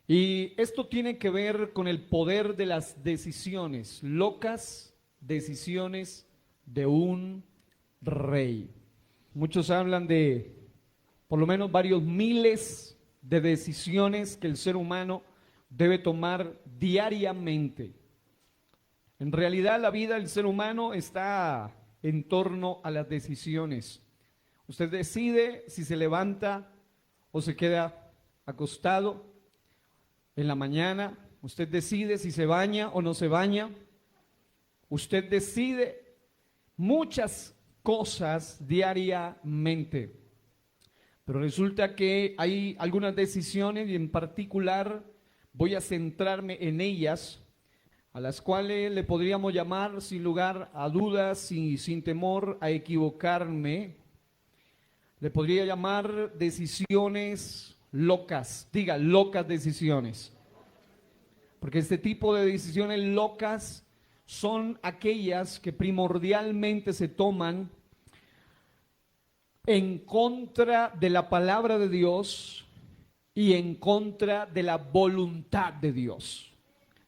Y esto tiene que ver con el poder de las decisiones, locas decisiones de un rey. Muchos hablan de por lo menos varios miles de decisiones que el ser humano debe tomar diariamente. En realidad la vida del ser humano está en torno a las decisiones. Usted decide si se levanta o se queda acostado en la mañana. Usted decide si se baña o no se baña. Usted decide muchas cosas diariamente. Pero resulta que hay algunas decisiones y en particular voy a centrarme en ellas, a las cuales le podríamos llamar sin lugar a dudas y sin temor a equivocarme, le podría llamar decisiones locas. Diga, locas decisiones. Porque este tipo de decisiones locas son aquellas que primordialmente se toman en contra de la palabra de Dios y en contra de la voluntad de Dios.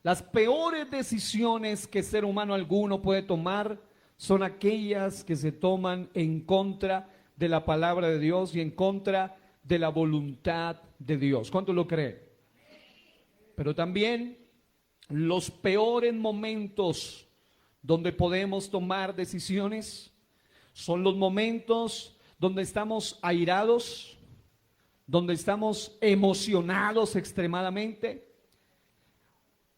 Las peores decisiones que ser humano alguno puede tomar son aquellas que se toman en contra de la palabra de Dios y en contra de la voluntad de Dios. ¿Cuánto lo cree? Pero también los peores momentos donde podemos tomar decisiones son los momentos donde estamos airados, donde estamos emocionados extremadamente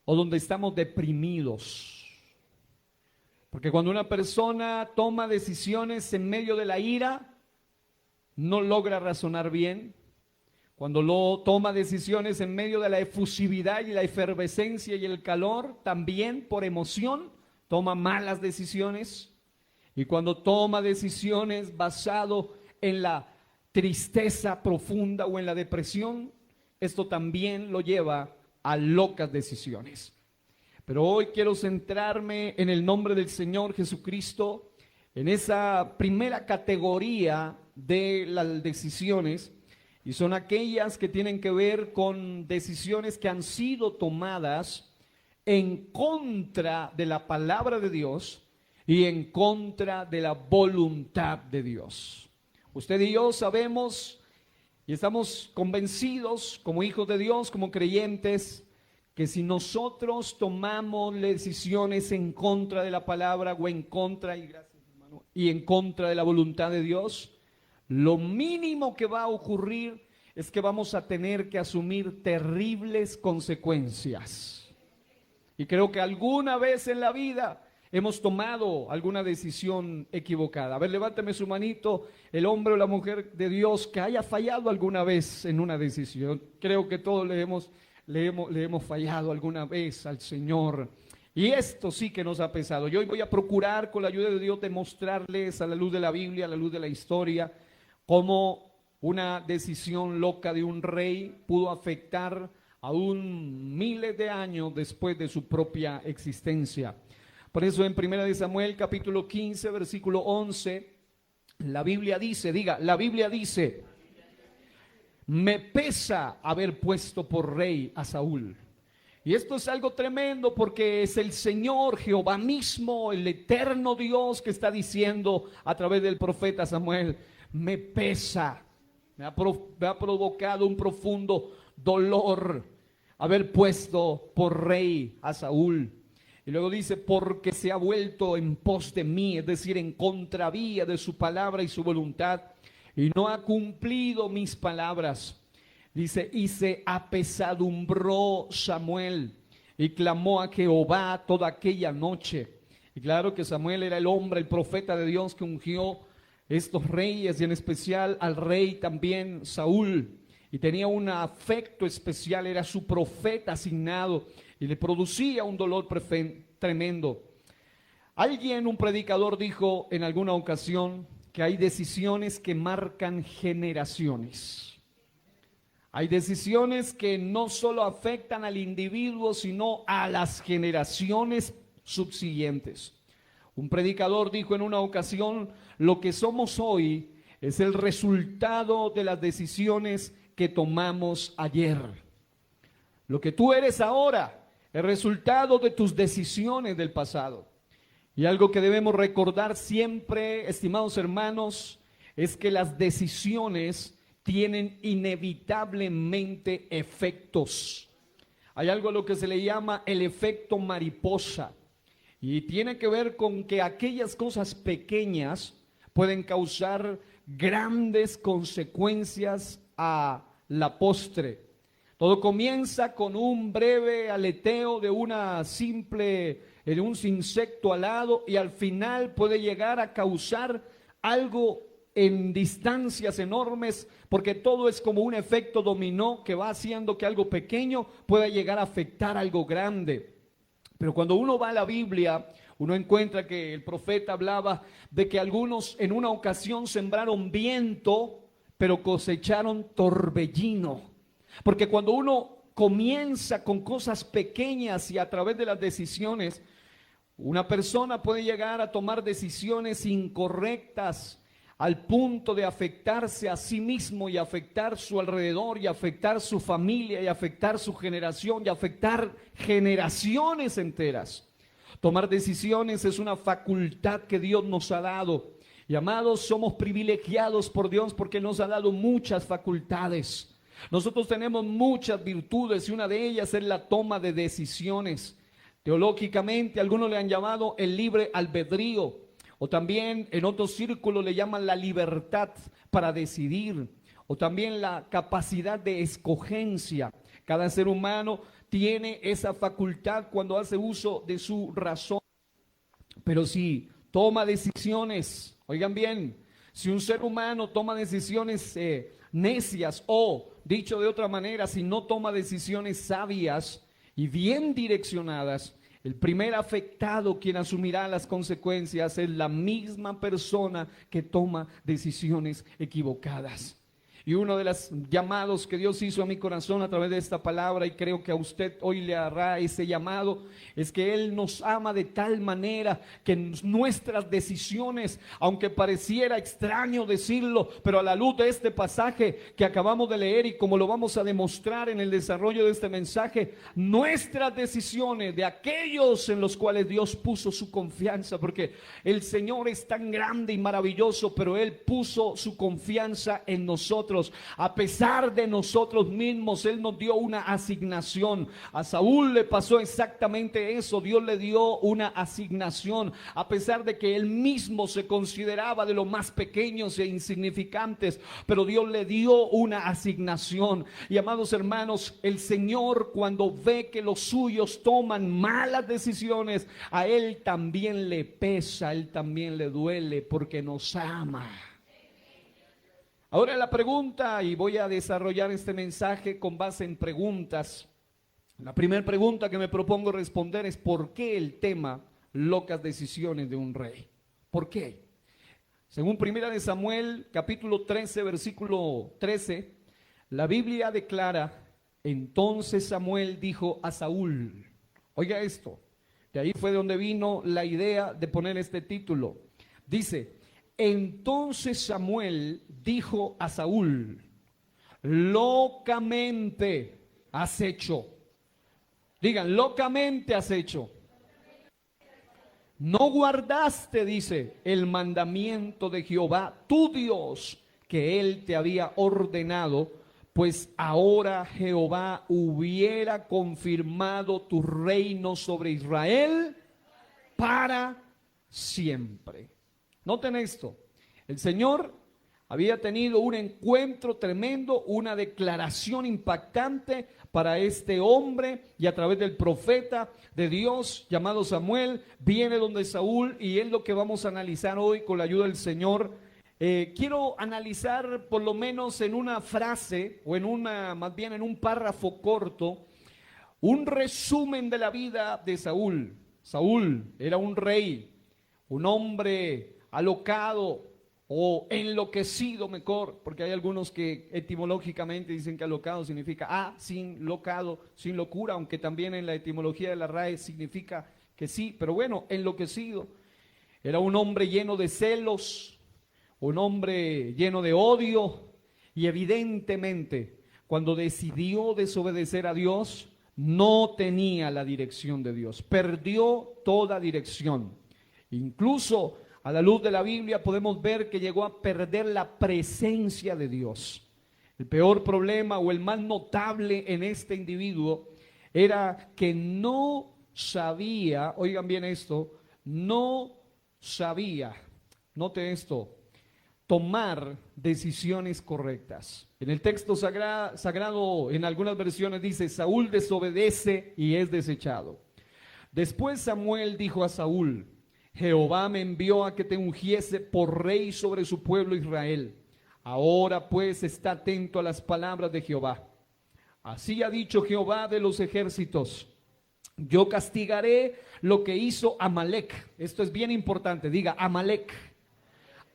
o donde estamos deprimidos. Porque cuando una persona toma decisiones en medio de la ira, no logra razonar bien. Cuando lo toma decisiones en medio de la efusividad y la efervescencia y el calor, también por emoción, toma malas decisiones. Y cuando toma decisiones basado en la tristeza profunda o en la depresión, esto también lo lleva a locas decisiones. Pero hoy quiero centrarme en el nombre del Señor Jesucristo, en esa primera categoría de las decisiones, y son aquellas que tienen que ver con decisiones que han sido tomadas en contra de la palabra de Dios y en contra de la voluntad de Dios. Usted y yo sabemos y estamos convencidos como hijos de Dios, como creyentes, que si nosotros tomamos decisiones en contra de la palabra o en contra, y gracias, hermano, y en contra de la voluntad de Dios, lo mínimo que va a ocurrir es que vamos a tener que asumir terribles consecuencias. Y creo que alguna vez en la vida hemos tomado alguna decisión equivocada. A ver, levántame su manito, el hombre o la mujer de Dios que haya fallado alguna vez en una decisión. Creo que todos le hemos fallado alguna vez al Señor. Y esto sí que nos ha pesado. Yo hoy voy a procurar con la ayuda de Dios demostrarles a la luz de la Biblia, a la luz de la historia, cómo una decisión loca de un rey pudo afectar aún miles de años después de su propia existencia. Por eso en 1 Samuel capítulo 15 versículo 11, la Biblia dice, diga, la Biblia dice, me pesa haber puesto por rey a Saúl. Y esto es algo tremendo porque es el Señor Jehová mismo, el eterno Dios, que está diciendo a través del profeta Samuel, me pesa, me ha provocado un profundo dolor haber puesto por rey a Saúl. Y luego dice, porque se ha vuelto en pos de mí, es decir, en contravía de su palabra y su voluntad, y no ha cumplido mis palabras. Dice, y se apesadumbró Samuel y clamó a Jehová toda aquella noche. Y claro que Samuel era el hombre, el profeta de Dios que ungió estos reyes y en especial al rey también Saúl. Y tenía un afecto especial, era su profeta asignado y le producía un dolor tremendo. Alguien, un predicador, dijo en alguna ocasión que hay decisiones que marcan generaciones. Hay decisiones que no solo afectan al individuo, sino a las generaciones subsiguientes. Un predicador dijo en una ocasión, lo que somos hoy es el resultado de las decisiones que tomamos ayer. Lo que tú eres ahora, el resultado de tus decisiones del pasado. Y algo que debemos recordar siempre, estimados hermanos, es que las decisiones tienen inevitablemente efectos. Hay algo a lo que se le llama el efecto mariposa. Y tiene que ver con que aquellas cosas pequeñas pueden causar grandes consecuencias a la postre. Todo comienza con un breve aleteo de un insecto alado y al final puede llegar a causar algo en distancias enormes, porque todo es como un efecto dominó que va haciendo que algo pequeño pueda llegar a afectar algo grande. Pero cuando uno va a la Biblia, uno encuentra que el profeta hablaba de que algunos en una ocasión sembraron viento, pero cosecharon torbellino. Porque cuando uno comienza con cosas pequeñas y a través de las decisiones, una persona puede llegar a tomar decisiones incorrectas al punto de afectarse a sí mismo y afectar su alrededor y afectar su familia y afectar su generación y afectar generaciones enteras. Tomar decisiones es una facultad que Dios nos ha dado. Y amados, somos privilegiados por Dios porque nos ha dado muchas facultades. Nosotros tenemos muchas virtudes y una de ellas es la toma de decisiones. Teológicamente, algunos le han llamado el libre albedrío, o también en otros círculos le llaman la libertad para decidir, o también la capacidad de escogencia. Cada ser humano tiene esa facultad cuando hace uso de su razón. Pero si toma decisiones, oigan bien, si un ser humano toma decisiones necias, o dicho de otra manera, si no toma decisiones sabias y bien direccionadas, el primer afectado quien asumirá las consecuencias es la misma persona que toma decisiones equivocadas. Y uno de los llamados que Dios hizo a mi corazón a través de esta palabra, y creo que a usted hoy le hará ese llamado, es que Él nos ama de tal manera que nuestras decisiones, aunque pareciera extraño decirlo, pero a la luz de este pasaje que acabamos de leer y como lo vamos a demostrar en el desarrollo de este mensaje, nuestras decisiones de aquellos en los cuales Dios puso su confianza, porque el Señor es tan grande y maravilloso, pero Él puso su confianza en nosotros. A pesar de nosotros mismos, Él nos dio una asignación. A Saúl le pasó exactamente eso. Dios le dio una asignación, a pesar de que él mismo se consideraba de los más pequeños e insignificantes, pero Dios le dio una asignación. Y amados hermanos, el Señor, cuando ve que los suyos toman malas decisiones, a Él también le pesa, a Él también le duele, porque nos ama. Ahora la pregunta, y voy a desarrollar este mensaje con base en preguntas. La primera pregunta que me propongo responder es: ¿por qué el tema locas decisiones de un rey? ¿Por qué? Según 1 Samuel, capítulo 13, versículo 13, la Biblia declara: entonces Samuel dijo a Saúl, oiga esto, de ahí fue donde vino la idea de poner este título. Dice: entonces Samuel dijo a Saúl, locamente has hecho. Digan, locamente has hecho. No guardaste, dice, el mandamiento de Jehová, tu Dios, que Él te había ordenado, pues ahora Jehová hubiera confirmado tu reino sobre Israel para siempre. Noten esto, el Señor había tenido un encuentro tremendo, una declaración impactante para este hombre, y a través del profeta de Dios llamado Samuel, viene donde Saúl, y es lo que vamos a analizar hoy con la ayuda del Señor. Quiero analizar por lo menos en una frase, o más bien en un párrafo corto, un resumen de la vida de Saúl. Saúl era un rey, un hombre alocado o enloquecido, mejor, porque hay algunos que etimológicamente dicen que alocado significa sin locado, sin locura, aunque también en la etimología de la RAE significa que sí, pero bueno, enloquecido. Era un hombre lleno de celos, un hombre lleno de odio, y evidentemente cuando decidió desobedecer a Dios, no tenía la dirección de Dios, perdió toda dirección. Incluso a la luz de la Biblia podemos ver que llegó a perder la presencia de Dios. El peor problema o el más notable en este individuo era que no sabía, oigan bien esto, no sabía, note esto, tomar decisiones correctas. En el texto sagrado, en algunas versiones dice, Saúl desobedece y es desechado. Después Samuel dijo a Saúl, Jehová me envió a que te ungiese por rey sobre su pueblo Israel. Ahora pues está atento a las palabras de Jehová. Así ha dicho Jehová de los ejércitos, yo castigaré lo que hizo Amalec. Esto es bien importante, diga Amalec.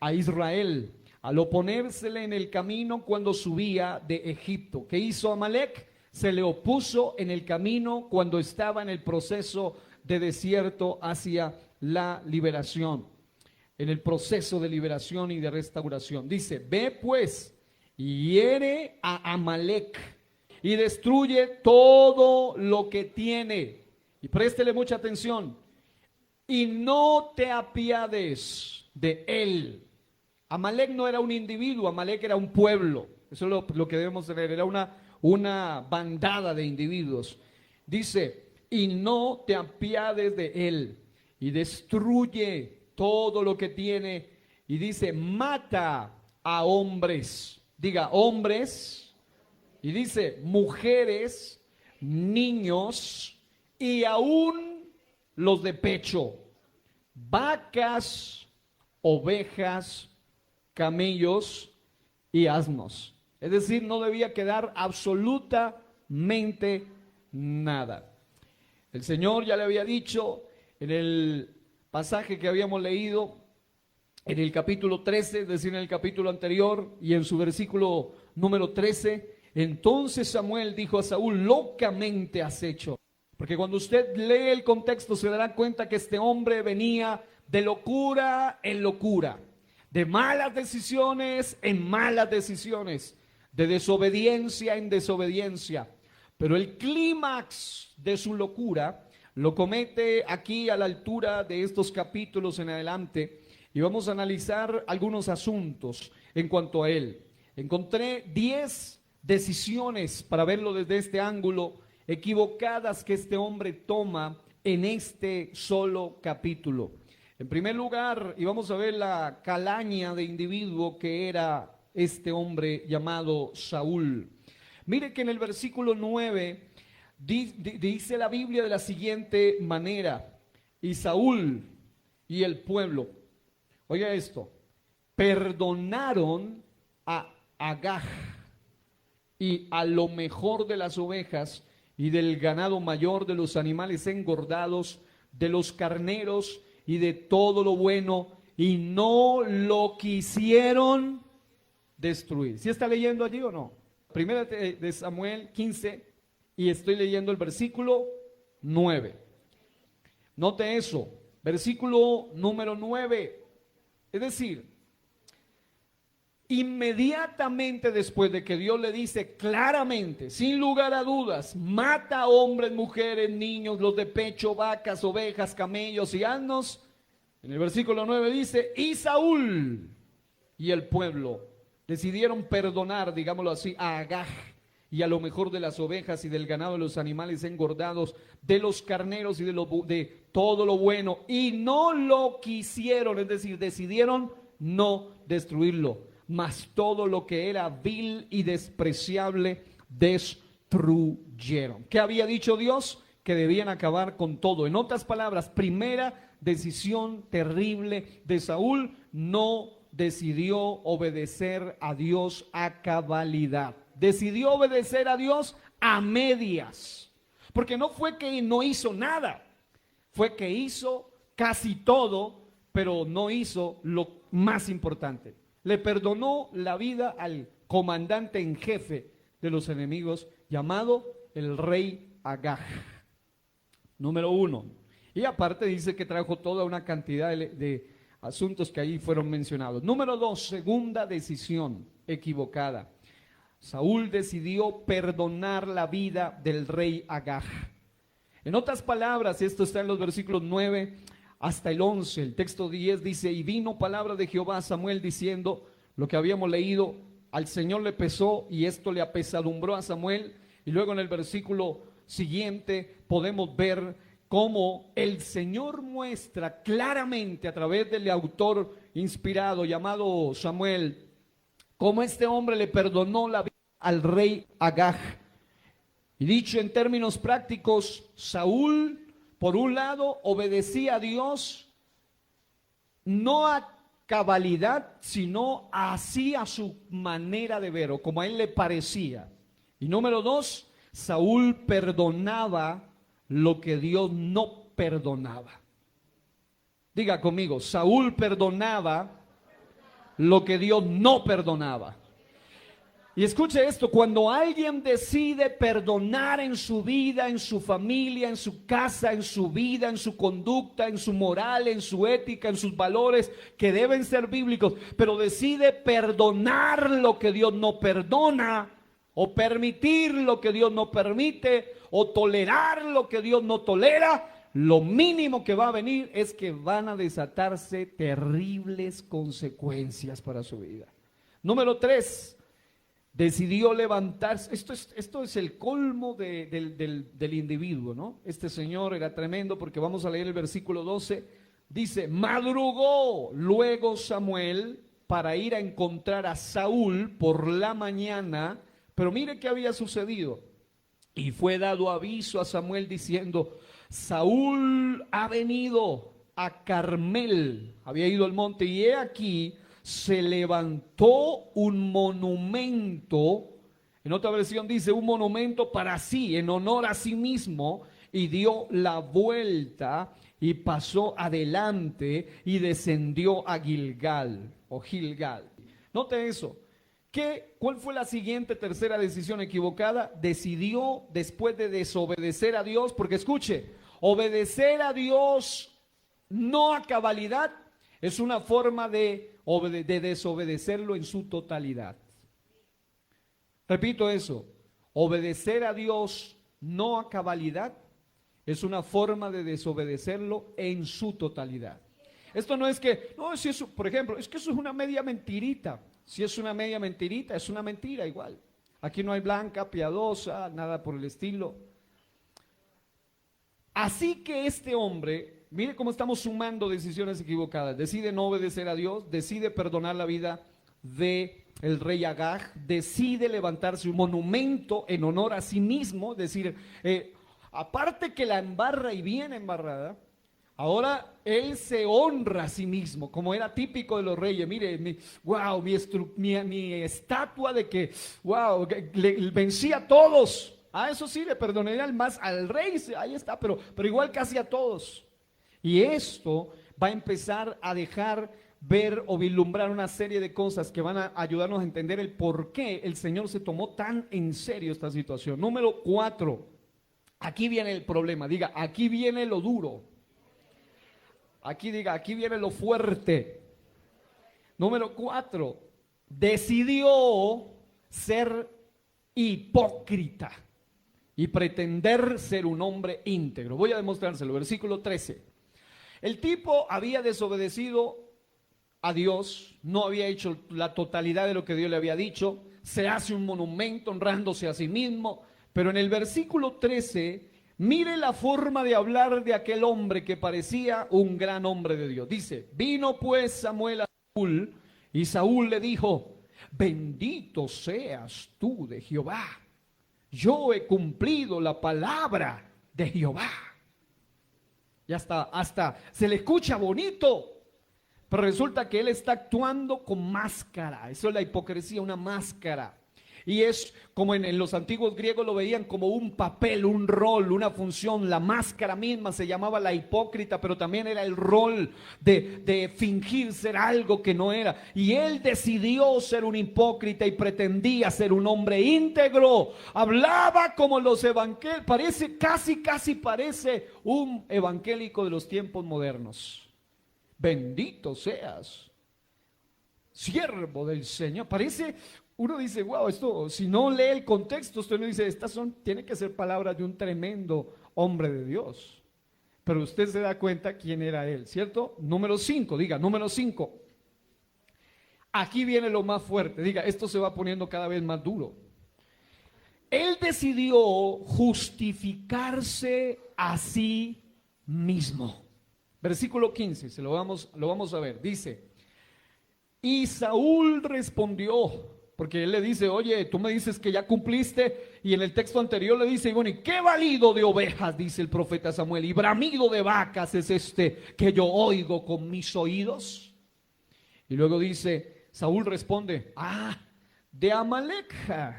A Israel, al oponérsele en el camino cuando subía de Egipto. ¿Qué hizo Amalec? Se le opuso en el camino cuando estaba en el proceso de desierto hacia la liberación, en el proceso de liberación y de restauración. Dice, ve pues y hiere a Amalec y destruye todo lo que tiene. Y préstele mucha atención. Y no te apiades de él. Amalec no era un individuo, Amalec era un pueblo. Eso es lo que debemos tener, era una bandada de individuos. Dice, y no te apiades de él, y destruye todo lo que tiene, y dice, mata a hombres, diga hombres, y dice, mujeres, niños, y aún los de pecho, vacas, ovejas, camellos y asnos. Es decir, no debía quedar absolutamente nada. El Señor ya le había dicho en el pasaje que habíamos leído, en el capítulo 13, es decir, en el capítulo anterior, y en su versículo número 13, entonces Samuel dijo a Saúl, locamente has hecho. Porque cuando usted lee el contexto se dará cuenta que este hombre venía de locura en locura, de malas decisiones en malas decisiones, de desobediencia en desobediencia. Pero el clímax de su locura lo comete aquí a la altura de estos capítulos en adelante, y vamos a analizar algunos asuntos en cuanto a él. Encontré 10 decisiones, para verlo desde este ángulo, equivocadas que este hombre toma en este solo capítulo. En primer lugar, y vamos a ver la calaña de individuo que era este hombre llamado Saúl. Mire que en el versículo 9 dice la Biblia de la siguiente manera, y Saúl y el pueblo, oiga esto, perdonaron a Agag y a lo mejor de las ovejas y del ganado mayor, de los animales engordados, de los carneros y de todo lo bueno, y no lo quisieron destruir. ¿Sí está leyendo allí o no? Primera de Samuel 15, y estoy leyendo el versículo 9. Note eso, versículo número 9. Es decir, inmediatamente después de que Dios le dice claramente, sin lugar a dudas, mata a hombres, mujeres, niños, los de pecho, vacas, ovejas, camellos y asnos, en el versículo 9 dice, y Saúl y el pueblo decidieron perdonar, digámoslo así, a Agag y a lo mejor de las ovejas y del ganado, de los animales engordados, de los carneros y de todo lo bueno, y no lo quisieron, es decir, decidieron no destruirlo, mas todo lo que era vil y despreciable destruyeron. ¿Qué había dicho Dios? Que debían acabar con todo. En otras palabras, primera decisión terrible de Saúl, no decidió obedecer a Dios a cabalidad. Decidió obedecer a Dios a medias. Porque no fue que no hizo nada, fue que hizo casi todo, pero no hizo lo más importante. Le perdonó la vida al comandante en jefe de los enemigos, llamado el rey Agag. Número 1. Y aparte dice que trajo toda una cantidad de asuntos que ahí fueron mencionados. Número 2, segunda decisión equivocada. Saúl decidió perdonar la vida del rey Agag. En otras palabras, esto está en los versículos 9 hasta el 11. El texto 10 dice: y vino palabra de Jehová a Samuel diciendo, lo que habíamos leído, al Señor le pesó y esto le apesadumbró a Samuel. Y luego en el versículo siguiente podemos ver cómo el Señor muestra claramente a través del autor inspirado llamado Samuel, cómo este hombre le perdonó la vida al rey Agag. Y dicho en términos prácticos, Saúl, por un lado, obedecía a Dios, no a cabalidad, sino así a su manera de ver, o como a él le parecía. Y número 2, Saúl perdonaba lo que Dios no perdonaba. Diga conmigo, Saúl perdonaba lo que Dios no perdonaba. Y escuche esto, cuando alguien decide perdonar en su vida, en su familia, en su casa, en su vida, en su conducta, en su moral, en su ética, en sus valores que deben ser bíblicos, pero decide perdonar lo que Dios no perdona, o permitir lo que Dios no permite, o tolerar lo que Dios no tolera, lo mínimo que va a venir es que van a desatarse terribles consecuencias para su vida. Número 3, decidió levantarse. Esto es el colmo del individuo, ¿no? Este señor era tremendo, porque vamos a leer el versículo 12. Dice: madrugó luego Samuel para ir a encontrar a Saúl por la mañana. Pero mire qué había sucedido. Y fue dado aviso a Samuel diciendo: Saúl ha venido a Carmel, había ido al monte, y he aquí se levantó un monumento. En otra versión dice un monumento para sí, en honor a sí mismo, y dio la vuelta y pasó adelante y descendió a Gilgal o Gilgal. Note eso. ¿Cuál fue la siguiente tercera decisión equivocada? Decidió, después de desobedecer a Dios, porque escuche, obedecer a Dios no a cabalidad es una forma de desobedecerlo en su totalidad. Repito eso, obedecer a Dios no a cabalidad es una forma de desobedecerlo en su totalidad. Esto no es que, no, si eso, por ejemplo, es que eso es una media mentirita. Si es una media mentirita, es una mentira igual. Aquí no hay blanca, piadosa, nada por el estilo. Así que este hombre, mire cómo estamos sumando decisiones equivocadas. Decide no obedecer a Dios, decide perdonar la vida de el rey Agag, decide levantarse un monumento en honor a sí mismo, es decir, aparte que la embarra y bien embarrada, ahora él se honra a sí mismo, como era típico de los reyes. Mire, mi estatua de que, wow, le vencí a todos. Eso sí, le perdonaría al rey, ahí está, pero igual casi a todos. Y esto va a empezar a dejar ver o vislumbrar una serie de cosas que van a ayudarnos a entender el por qué el Señor se tomó tan en serio esta situación. Número 4, aquí viene el problema. Diga, aquí viene lo duro. Aquí diga, aquí viene lo fuerte. Número 4, decidió ser hipócrita y pretender ser un hombre íntegro. Voy a demostrárselo, versículo 13. El tipo había desobedecido a Dios, no había hecho la totalidad de lo que Dios le había dicho, se hace un monumento honrándose a sí mismo, pero en el versículo 13, mire la forma de hablar de aquel hombre que parecía un gran hombre de Dios. Dice: vino pues Samuel a Saúl, y Saúl le dijo: bendito seas tú de Jehová, yo he cumplido la palabra de Jehová. Y hasta se le escucha bonito, pero resulta que él está actuando con máscara. Eso es la hipocresía, una máscara. Y es como en los antiguos griegos lo veían como un papel, un rol, una función. La máscara misma se llamaba la hipócrita, pero también era el rol de fingir ser algo que no era. Y él decidió ser un hipócrita y pretendía ser un hombre íntegro. Hablaba como los evangélicos, casi parece un evangélico de los tiempos modernos. Bendito seas, siervo del Señor. Parece uno dice, wow, esto, si no lee el contexto, usted no dice, tiene que ser palabras de un tremendo hombre de Dios. Pero usted se da cuenta quién era él, ¿cierto? Número 5, diga, número 5. Aquí viene lo más fuerte, diga, esto se va poniendo cada vez más duro. Él decidió justificarse a sí mismo. Versículo 15, lo vamos a ver, dice, y Saúl respondió, porque él le dice, oye, tú me dices que ya cumpliste, y en el texto anterior le dice, bueno, ¿y qué balido de ovejas, dice el profeta Samuel, y bramido de vacas es este que yo oigo con mis oídos? Y luego dice, Saúl responde, de Amalec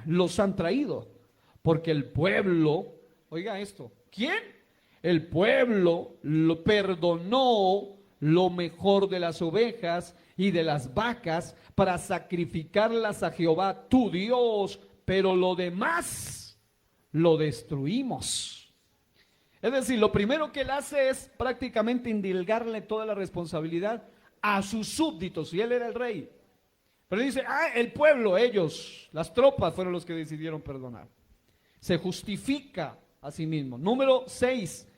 los han traído, porque el pueblo, oiga esto, ¿quién? El pueblo lo perdonó lo mejor de las ovejas y de las vacas para sacrificarlas a Jehová tu Dios, pero lo demás lo destruimos. Es decir, lo primero que él hace es prácticamente indilgarle toda la responsabilidad a sus súbditos, y él era el rey. Pero dice, el pueblo, ellos, las tropas fueron los que decidieron perdonar. Se justifica a sí mismo. Número 6,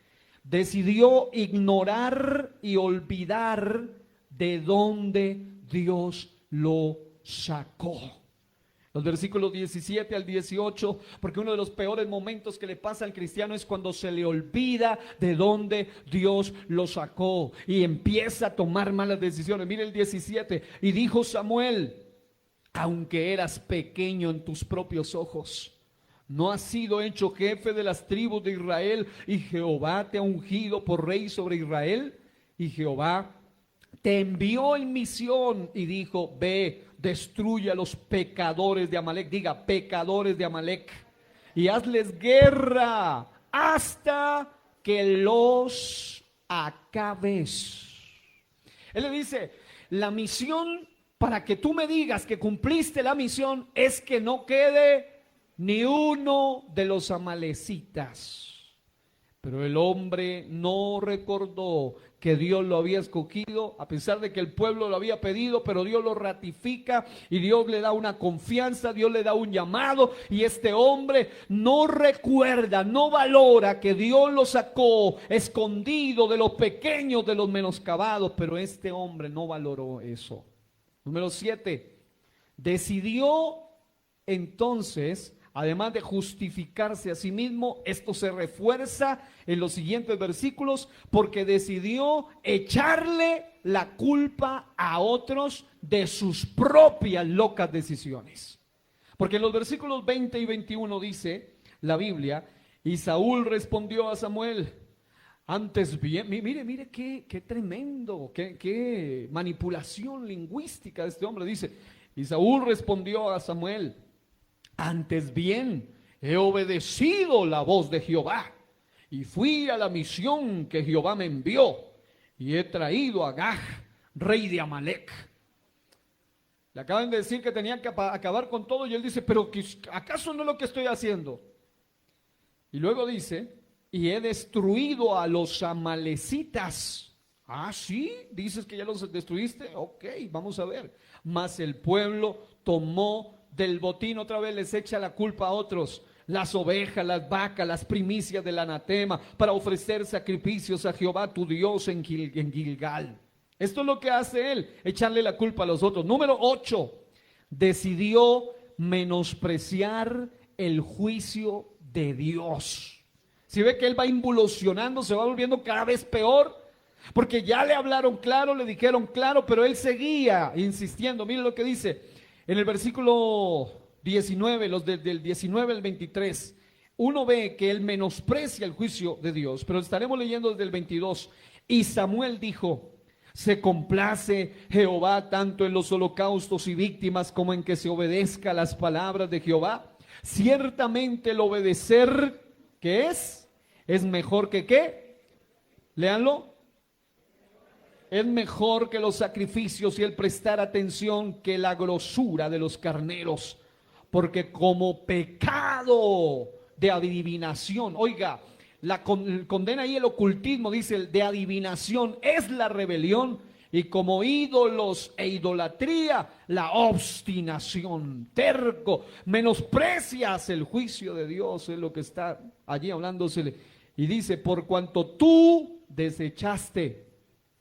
decidió ignorar y olvidar de dónde Dios lo sacó. Los versículos 17 al 18, porque uno de los peores momentos que le pasa al cristiano es cuando se le olvida de dónde Dios lo sacó y empieza a tomar malas decisiones. Mire el 17, y dijo Samuel, aunque eras pequeño en tus propios ojos, ¿no has sido hecho jefe de las tribus de Israel y Jehová te ha ungido por rey sobre Israel? Y Jehová te envió en misión y dijo, ve, destruye a los pecadores de Amalec, diga, pecadores de Amalec, y hazles guerra hasta que los acabes. Él le dice, la misión, para que tú me digas que cumpliste la misión, es que no quede ni uno de los amalecitas. Pero el hombre no recordó que Dios lo había escogido, a pesar de que el pueblo lo había pedido, pero Dios lo ratifica y Dios le da una confianza, Dios le da un llamado, y este hombre no recuerda, no valora que Dios lo sacó escondido de los pequeños, de los menoscabados, pero este hombre no valoró eso. Número 7, decidió entonces, además de justificarse a sí mismo, esto se refuerza en los siguientes versículos, porque decidió echarle la culpa a otros de sus propias locas decisiones. Porque en los versículos 20 y 21 dice la Biblia, y Saúl respondió a Samuel, antes bien, mire qué tremendo, qué manipulación lingüística de este hombre. Dice, y Saúl respondió a Samuel, antes bien, he obedecido la voz de Jehová y fui a la misión que Jehová me envió y he traído a Agag, rey de Amalec. Le acaban de decir que tenían que acabar con todo y él dice, pero ¿acaso no es lo que estoy haciendo? Y luego dice, y he destruido a los amalecitas. ¿Sí? ¿Dices que ya los destruiste? Ok, vamos a ver. Mas el pueblo tomó del botín, otra vez les echa la culpa a otros, las ovejas, las vacas, las primicias del anatema, para ofrecer sacrificios a Jehová tu Dios en Gilgal. Esto es lo que hace él, echarle la culpa a los otros. Número 8, decidió menospreciar el juicio de Dios. Si ve que él va involucionando, se va volviendo cada vez peor, porque ya le hablaron claro, le dijeron claro, pero él seguía insistiendo. Mire lo que dice en el versículo 19, los del 19 al 23, uno ve que él menosprecia el juicio de Dios, pero estaremos leyendo desde el 22. Y Samuel dijo, se complace Jehová tanto en los holocaustos y víctimas como en que se obedezca las palabras de Jehová. Ciertamente el obedecer, ¿qué es? Es mejor que ¿qué? Léanlo. Es mejor que los sacrificios y el prestar atención que la grosura de los carneros, porque como pecado de adivinación, oiga, condena ahí el ocultismo, dice, de adivinación es la rebelión, y como ídolos e idolatría, la obstinación, terco, menosprecias el juicio de Dios, es lo que está allí hablándosele. Y dice, por cuanto tú desechaste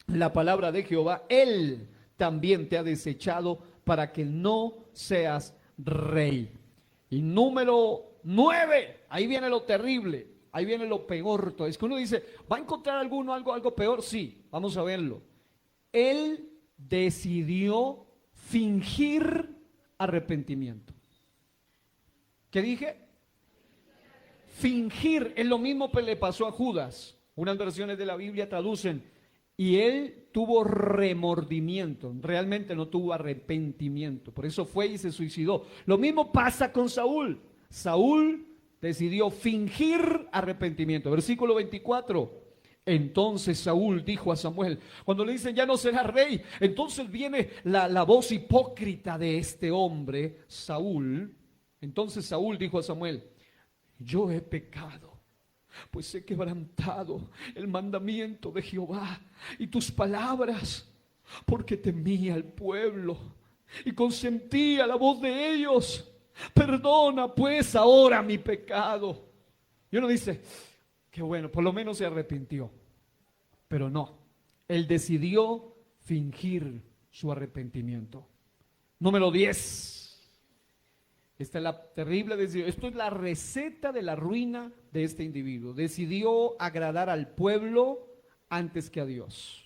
la palabra de Jehová, Él también te ha desechado para que no seas rey. Y número 9, ahí viene lo terrible, ahí viene lo peor. Es que uno dice, ¿va a encontrar algo peor? Sí, vamos a verlo. Él decidió fingir arrepentimiento. ¿Qué dije? Fingir, es lo mismo que le pasó a Judas. Unas versiones de la Biblia traducen, y él tuvo remordimiento, realmente no tuvo arrepentimiento, por eso fue y se suicidó. Lo mismo pasa con Saúl. Saúl decidió fingir arrepentimiento. Versículo 24. Entonces Saúl dijo a Samuel, cuando le dicen ya no será rey, entonces viene la voz hipócrita de este hombre, Saúl. Entonces Saúl dijo a Samuel, yo he pecado, pues he quebrantado el mandamiento de Jehová y tus palabras, porque temía al pueblo y consentía la voz de ellos. Perdona pues ahora mi pecado. Y uno dice, qué bueno, por lo menos se arrepintió. Pero no, él decidió fingir su arrepentimiento. Número 10. Esta es la terrible decisión. Esto es la receta de la ruina de este individuo. Decidió agradar al pueblo antes que a Dios.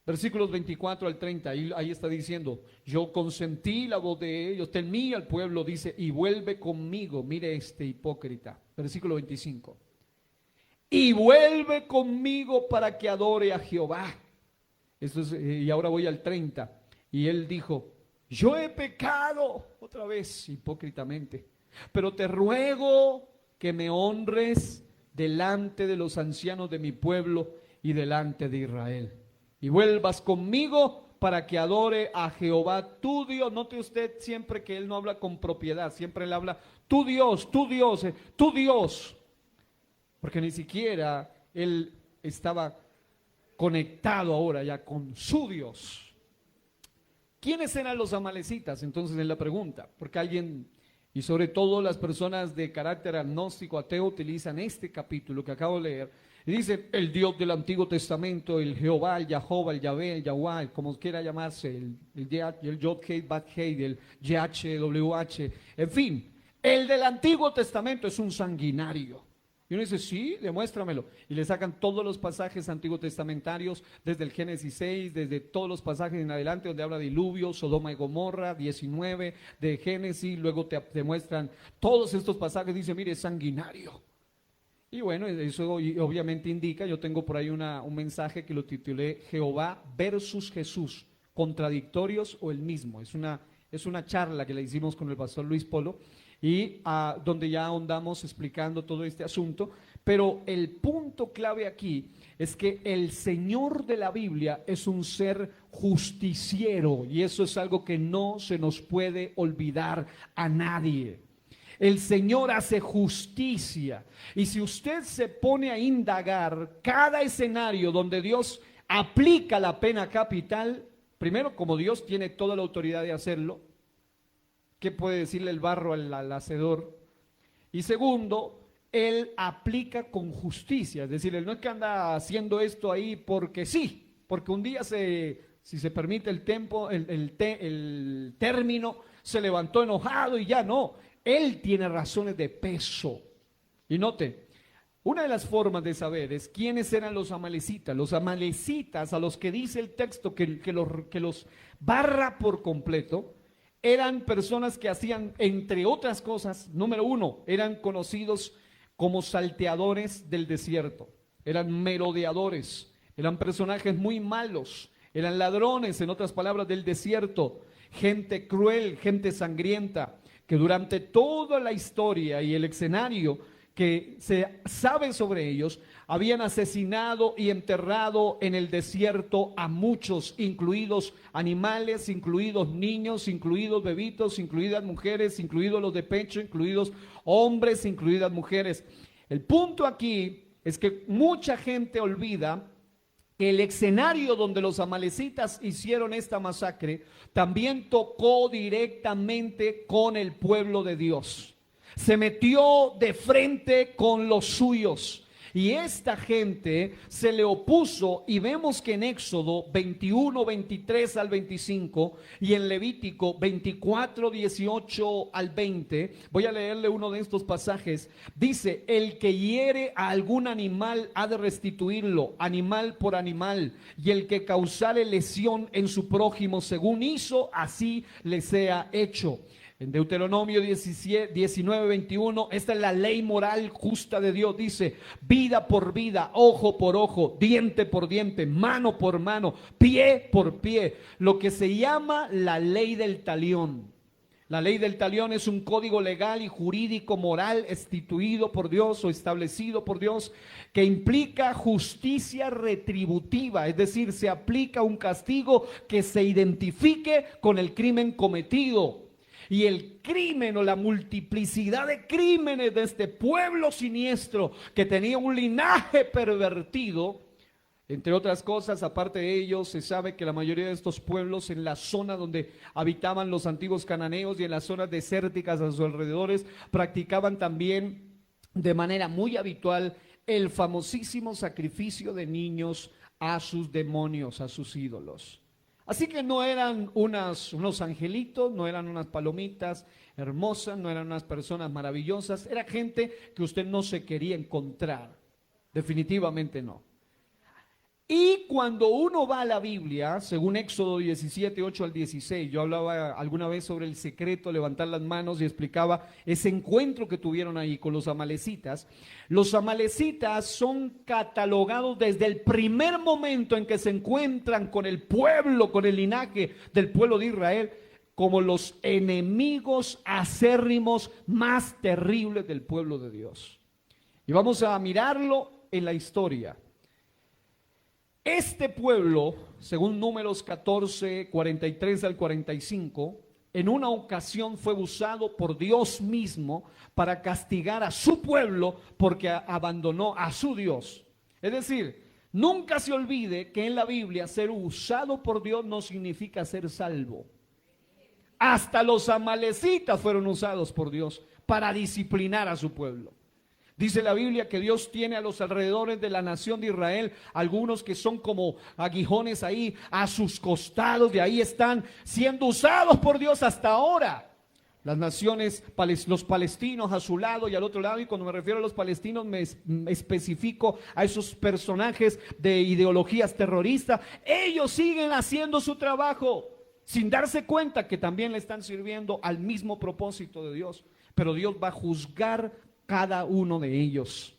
Versículos 24 al 30, ahí está diciendo, yo consentí la voz de ellos, temí al pueblo, dice, y vuelve conmigo. Mire este hipócrita. Versículo 25. Y vuelve conmigo para que adore a Jehová. Esto es, y ahora voy al 30. Y él dijo, yo he pecado, otra vez hipócritamente, pero te ruego que me honres delante de los ancianos de mi pueblo y delante de Israel. Y vuelvas conmigo para que adore a Jehová tu Dios. Note usted siempre que él no habla con propiedad, siempre él habla tu Dios, tu Dios, tu Dios. Porque ni siquiera él estaba conectado ahora ya con su Dios. ¿Quiénes eran los amalecitas? Entonces es la pregunta, porque alguien, y sobre todo las personas de carácter agnóstico, ateo, utilizan este capítulo que acabo de leer, y dicen, el Dios del Antiguo Testamento, el Jehová, el Jehová, el Yahvé, el Yahuá, como quiera llamarse, el Yod-Hei, Bat-Hei, el YHWH, en fin, el del Antiguo Testamento es un sanguinario. Y uno dice, sí, demuéstramelo. Y le sacan todos los pasajes antiguos testamentarios, desde el Génesis 6, desde todos los pasajes en adelante, donde habla de diluvio, Sodoma y Gomorra, 19 de Génesis, luego te muestran todos estos pasajes, dice, mire, es sanguinario. Y bueno, eso obviamente indica, yo tengo por ahí un mensaje que lo titulé Jehová versus Jesús, contradictorios o el mismo. Es una charla que le hicimos con el pastor Luis Polo, y donde ya ahondamos explicando todo este asunto, pero el punto clave aquí es que el Señor de la Biblia es un ser justiciero, y eso es algo que no se nos puede olvidar a nadie. El Señor hace justicia, y si usted se pone a indagar cada escenario donde Dios aplica la pena capital, primero, como Dios tiene toda la autoridad de hacerlo, ¿qué puede decirle el barro al hacedor? Y segundo, él aplica con justicia, es decir, él no es que anda haciendo esto ahí porque sí, porque un día si se permite el término, se levantó enojado y ya no, él tiene razones de peso. Y note, una de las formas de saber es quiénes eran los amalecitas. Los amalecitas, a los que dice el texto que los barra por completo, eran personas que hacían, entre otras cosas, número uno, eran conocidos como salteadores del desierto, eran merodeadores, eran personajes muy malos, eran ladrones, en otras palabras, del desierto, gente cruel, gente sangrienta, que durante toda la historia y el escenario que se sabe sobre ellos, habían asesinado y enterrado en el desierto a muchos, incluidos animales, incluidos niños, incluidos bebitos, incluidas mujeres, incluidos los de pecho, incluidos hombres, incluidas mujeres. El punto aquí es que mucha gente olvida que el escenario donde los amalecitas hicieron esta masacre también tocó directamente con el pueblo de Dios. Se metió de frente con los suyos. Y esta gente se le opuso, y vemos que en Éxodo 21, 23 al 25 y en Levítico 24, 18 al 20, voy a leerle uno de estos pasajes. Dice: el que hiere a algún animal ha de restituirlo, animal por animal, y el que causare lesión en su prójimo según hizo, así le sea hecho. En Deuteronomio 19, 21, esta es la ley moral justa de Dios. Dice: vida por vida, ojo por ojo, diente por diente, mano por mano, pie por pie. Lo que se llama la ley del talión. La ley del talión es un código legal y jurídico moral instituido por Dios o establecido por Dios, que implica justicia retributiva, es decir, se aplica un castigo que se identifique con el crimen cometido. Y el crimen o la multiplicidad de crímenes de este pueblo siniestro que tenía un linaje pervertido, entre otras cosas, aparte de ellos, se sabe que la mayoría de estos pueblos en la zona donde habitaban los antiguos cananeos y en las zonas desérticas a sus alrededores, practicaban también de manera muy habitual el famosísimo sacrificio de niños a sus demonios, a sus ídolos. Así que no eran unos angelitos, no eran unas palomitas hermosas, no eran unas personas maravillosas, era gente que usted no se quería encontrar, definitivamente no. Y cuando uno va a la Biblia, según Éxodo 17, 8 al 16, yo hablaba alguna vez sobre el secreto, levantar las manos, y explicaba ese encuentro que tuvieron ahí con los amalecitas. Los amalecitas son catalogados desde el primer momento en que se encuentran con el pueblo, con el linaje del pueblo de Israel, como los enemigos acérrimos más terribles del pueblo de Dios. Y vamos a mirarlo en la historia. Este pueblo, según Números 14, 43 al 45, en una ocasión fue usado por Dios mismo para castigar a su pueblo porque abandonó a su Dios. Es decir, nunca se olvide que en la Biblia ser usado por Dios no significa ser salvo. Hasta los amalecitas fueron usados por Dios para disciplinar a su pueblo. Dice la Biblia que Dios tiene a los alrededores de la nación de Israel algunos que son como aguijones ahí a sus costados, de ahí están siendo usados por Dios hasta ahora. Las naciones, los palestinos a su lado y al otro lado, y cuando me refiero a los palestinos me especifico a esos personajes de ideologías terroristas. Ellos siguen haciendo su trabajo sin darse cuenta que también le están sirviendo al mismo propósito de Dios, pero Dios va a juzgar cada uno de ellos.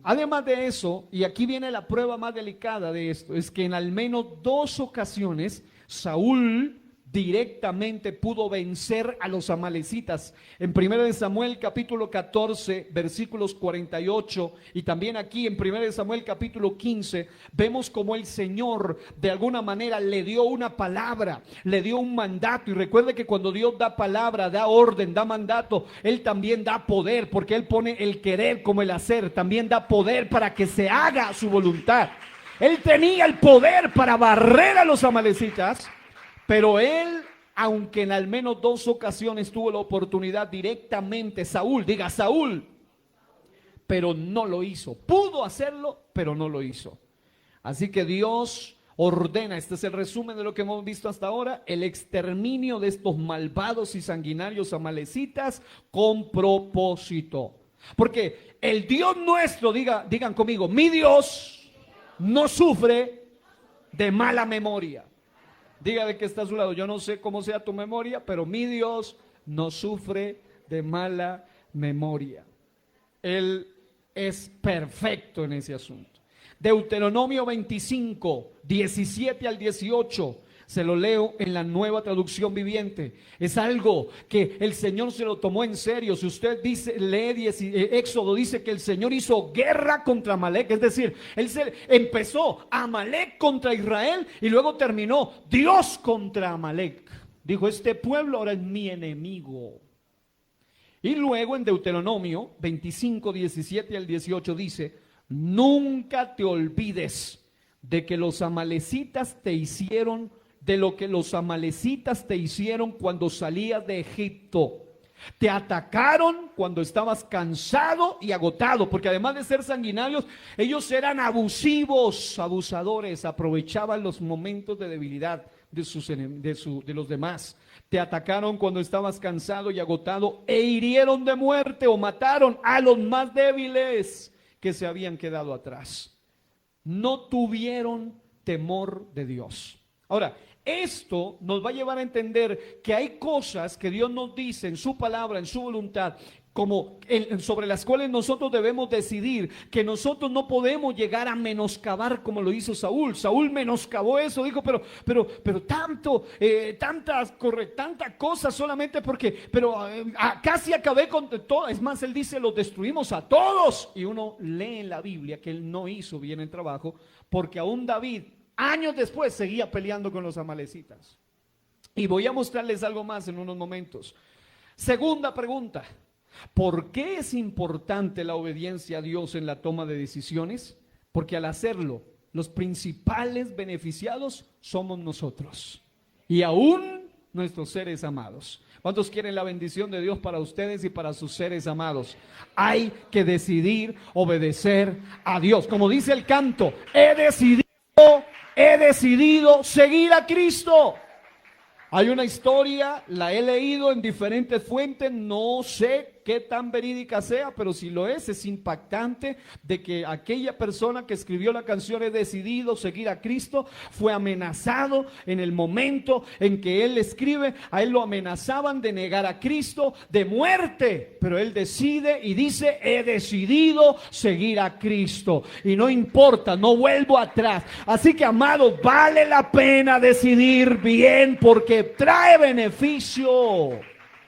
Además de eso, y aquí viene la prueba más delicada de esto, es que en al menos 2 ocasiones Saúl directamente pudo vencer a los amalecitas. En 1 Samuel capítulo 14 versículos 48 y también aquí en 1 Samuel capítulo 15 vemos como el Señor de alguna manera le dio una palabra, le dio un mandato. Y recuerde que cuando Dios da palabra, da orden, da mandato, Él también da poder, porque Él pone el querer como el hacer, también da poder para que se haga su voluntad. Él tenía el poder para barrer a los amalecitas, pero él, aunque en al menos 2 ocasiones tuvo la oportunidad directamente, Saúl, diga Saúl, pero no lo hizo. Pudo hacerlo, pero no lo hizo. Así que Dios ordena, este es el resumen de lo que hemos visto hasta ahora, el exterminio de estos malvados y sanguinarios amalecitas con propósito. Porque el Dios nuestro, digan conmigo, mi Dios no sufre de mala memoria. Dígale que está a su lado, yo no sé cómo sea tu memoria, pero mi Dios no sufre de mala memoria. Él es perfecto en ese asunto. Deuteronomio 25, 17 al 18, se lo leo en la Nueva Traducción Viviente. Es algo que el Señor se lo tomó en serio. Si usted lee Éxodo, dice que el Señor hizo guerra contra Amalek. Es decir, empezó Amalek contra Israel y luego terminó Dios contra Amalek. Dijo, este pueblo ahora es mi enemigo. Y luego en Deuteronomio 25, 17 al 18 dice, nunca te olvides de que los amalecitas te hicieron, de lo que los amalecitas te hicieron cuando salías de Egipto. Te atacaron cuando estabas cansado y agotado, porque además de ser sanguinarios, ellos eran abusivos, abusadores, aprovechaban los momentos de debilidad de los demás. Te atacaron cuando estabas cansado y agotado e hirieron de muerte o mataron a los más débiles que se habían quedado atrás. No tuvieron temor de Dios. Ahora, esto nos va a llevar a entender que hay cosas que Dios nos dice en su palabra, en su voluntad, sobre las cuales nosotros debemos decidir, que nosotros no podemos llegar a menoscabar como lo hizo Saúl. Saúl menoscabó eso, dijo, pero tanta cosa solamente porque, casi acabé con todo. Es más, él dice, los destruimos a todos. Y uno lee en la Biblia que él no hizo bien el trabajo, porque aún David, años después, seguía peleando con los amalecitas. Y voy a mostrarles algo más en unos momentos. Segunda pregunta: ¿por qué es importante la obediencia a Dios en la toma de decisiones? Porque al hacerlo, los principales beneficiados somos nosotros y aún nuestros seres amados. ¿Cuántos quieren la bendición de Dios para ustedes y para sus seres amados? Hay que decidir obedecer a Dios. Como dice el canto, he decidido seguir a Cristo. Hay una historia, la he leído en diferentes fuentes, no sé qué tan verídica sea, pero si lo es impactante, de que aquella persona que escribió la canción He decidido seguir a Cristo, fue amenazado en el momento en que él escribe. A él lo amenazaban de negar a Cristo, de muerte, pero él decide y dice, he decidido seguir a Cristo y no importa, no vuelvo atrás. Así que, amados, vale la pena decidir bien, porque trae beneficio.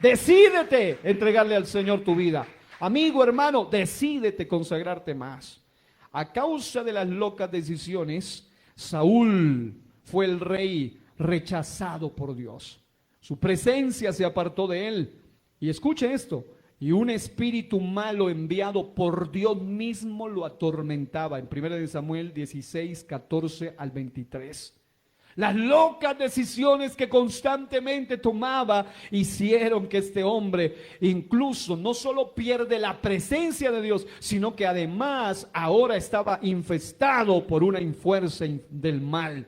Decídete entregarle al Señor tu vida. Amigo, hermano, decídete consagrarte más. A causa de las locas decisiones, Saúl fue el rey rechazado por Dios. Su presencia se apartó de él. Y escuche esto, y un espíritu malo enviado por Dios mismo lo atormentaba. En 1 Samuel 16, 14 al 23. Las locas decisiones que constantemente tomaba hicieron que este hombre incluso no solo pierde la presencia de Dios, sino que además ahora estaba infestado por una fuerza del mal.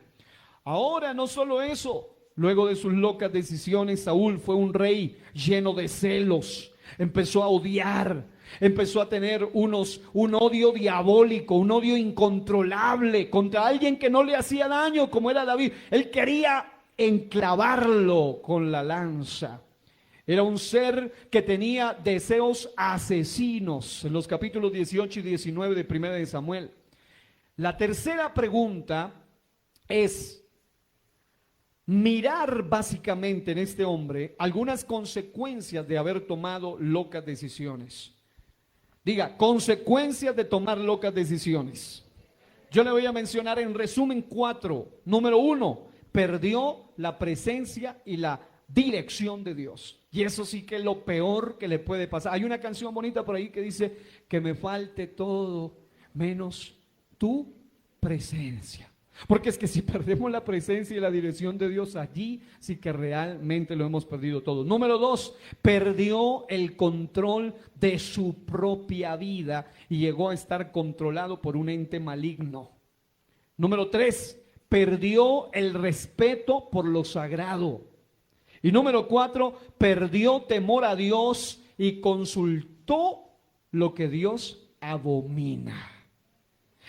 Ahora no solo eso, luego de sus locas decisiones, Saúl fue un rey lleno de celos. Empezó a odiar, empezó a tener un odio diabólico, un odio incontrolable contra alguien que no le hacía daño, como era David. Él quería enclavarlo con la lanza. Era un ser que tenía deseos asesinos, en los capítulos 18 y 19 de 1 de Samuel. La tercera pregunta es mirar básicamente en este hombre algunas consecuencias de haber tomado locas decisiones. Diga, consecuencias de tomar locas decisiones. Yo le voy a mencionar en resumen 4. Número 1, perdió la presencia y la dirección de Dios. Y eso sí que es lo peor que le puede pasar. Hay una canción bonita por ahí que dice, que me falte todo menos tu presencia. Porque es que si perdemos la presencia y la dirección de Dios, allí sí que realmente lo hemos perdido todo. Número 2, perdió el control de su propia vida y llegó a estar controlado por un ente maligno. Número 3, perdió el respeto por lo sagrado. Y número 4, perdió temor a Dios y consultó lo que Dios abomina.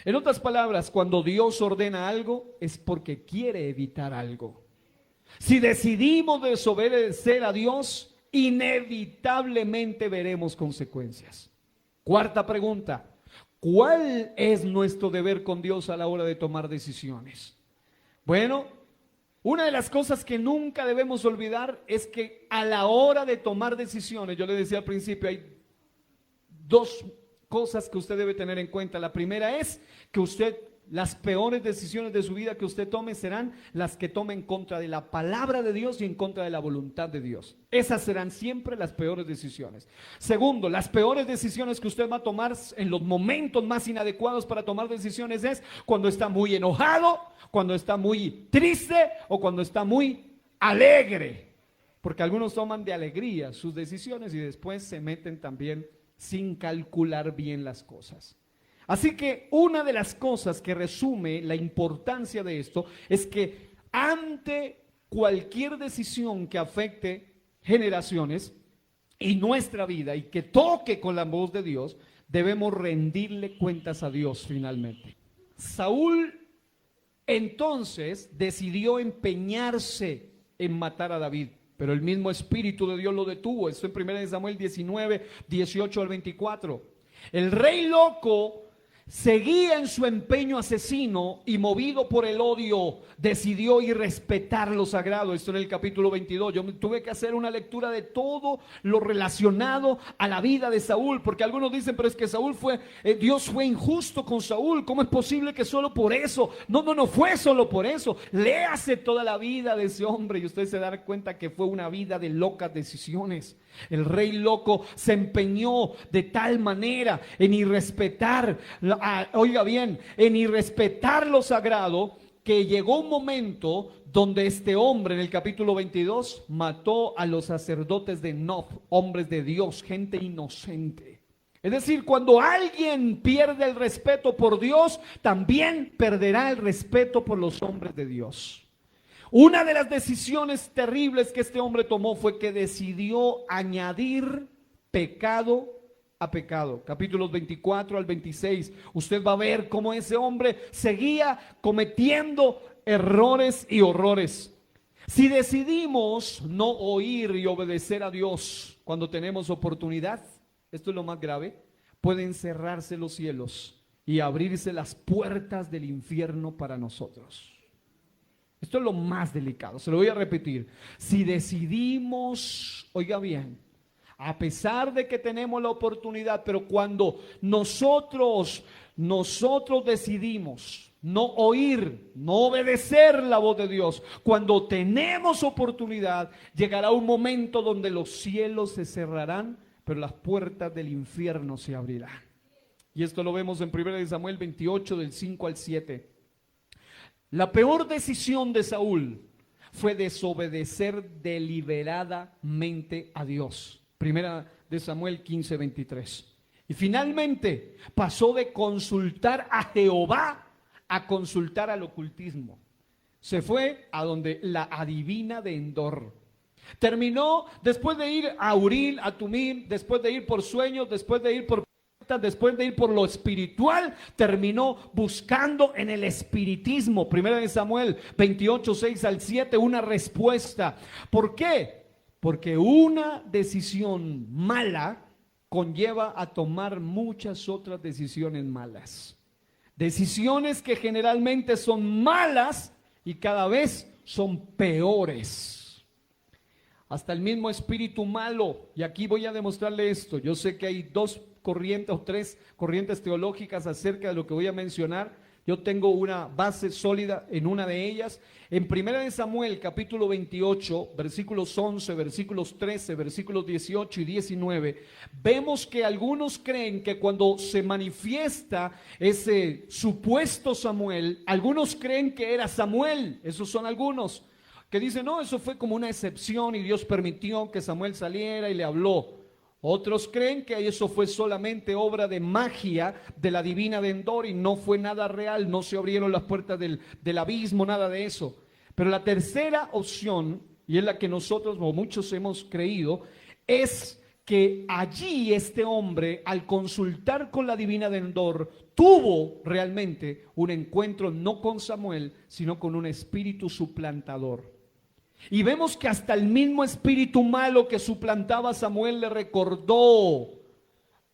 En otras palabras, cuando Dios ordena algo, es porque quiere evitar algo. Si decidimos desobedecer a Dios, inevitablemente veremos consecuencias. Cuarta pregunta, ¿cuál es nuestro deber con Dios a la hora de tomar decisiones? Bueno, una de las cosas que nunca debemos olvidar es que a la hora de tomar decisiones, yo le decía al principio, hay dos cosas que usted debe tener en cuenta. La primera es que usted las peores decisiones de su vida que usted tome serán las que tome en contra de la palabra de Dios y en contra de la voluntad de Dios. Esas serán siempre las peores decisiones. Segundo, las peores decisiones que usted va a tomar en los momentos más inadecuados para tomar decisiones es cuando está muy enojado, cuando está muy triste o cuando está muy alegre. Porque algunos toman de alegría sus decisiones y después se meten también sin calcular bien las cosas. Así que una de las cosas que resume la importancia de esto es que ante cualquier decisión que afecte generaciones y nuestra vida y que toque con la voz de Dios, debemos rendirle cuentas a Dios finalmente. Saúl entonces decidió empeñarse en matar a David, pero el mismo Espíritu de Dios lo detuvo. Esto en 1 Samuel 19, 18 al 24. El rey loco seguía en su empeño asesino y movido por el odio decidió irrespetar lo sagrado. Esto en el capítulo 22. Yo tuve que hacer una lectura de todo lo relacionado a la vida de Saúl, porque algunos dicen, pero es que Dios fue injusto con Saúl. ¿Cómo es posible que solo por eso? No fue solo por eso. Léase toda la vida de ese hombre y usted se dará cuenta que fue una vida de locas decisiones. El rey loco se empeñó de tal manera en irrespetar, oiga bien, en irrespetar lo sagrado, que llegó un momento donde este hombre en el capítulo 22 mató a los sacerdotes de Nob, hombres de Dios, gente inocente. Es decir, cuando alguien pierde el respeto por Dios, también perderá el respeto por los hombres de Dios. Una de las decisiones terribles que este hombre tomó fue que decidió añadir pecado a pecado. Capítulos 24 al 26. Usted va a ver cómo ese hombre seguía cometiendo errores y horrores. Si decidimos no oír y obedecer a Dios cuando tenemos oportunidad, esto es lo más grave, pueden cerrarse los cielos y abrirse las puertas del infierno para nosotros. Esto es lo más delicado, se lo voy a repetir. Si decidimos, oiga bien, a pesar de que tenemos la oportunidad, pero cuando nosotros decidimos no oír, no obedecer la voz de Dios, cuando tenemos oportunidad, llegará un momento donde los cielos se cerrarán, pero las puertas del infierno se abrirán. Y esto lo vemos en 1 Samuel 28, del 5 al 7. La peor decisión de Saúl fue desobedecer deliberadamente a Dios. 1 Samuel 15, 23. Y finalmente pasó de consultar a Jehová a consultar al ocultismo. Se fue a donde la adivina de Endor. Terminó después de ir a Urim, a Tumim, después de ir por sueños, después de ir por lo espiritual, terminó buscando en el espiritismo. 1 Samuel 28, 6 al 7, una respuesta. ¿Por qué? Porque una decisión mala conlleva a tomar muchas otras decisiones malas. Decisiones que generalmente son malas y cada vez son peores. Hasta el mismo espíritu malo, y aquí voy a demostrarle esto. Yo sé que hay dos corrientes o tres corrientes teológicas acerca de lo que voy a mencionar. Yo tengo una base sólida en una de ellas. En 1 Samuel capítulo 28, versículos 11, versículos 13, versículos 18 y 19, vemos que algunos creen que cuando se manifiesta ese supuesto Samuel, algunos creen que era Samuel. Esos son algunos que dicen, no, eso fue como una excepción y Dios permitió que Samuel saliera y le habló. Otros creen que eso fue solamente obra de magia de la divina de Endor y no fue nada real, no se abrieron las puertas del abismo, nada de eso. Pero la tercera opción, y es la que nosotros o muchos hemos creído, es que allí este hombre, al consultar con la divina de Endor, tuvo realmente un encuentro no con Samuel, sino con un espíritu suplantador. Y vemos que hasta el mismo espíritu malo que suplantaba a Samuel le recordó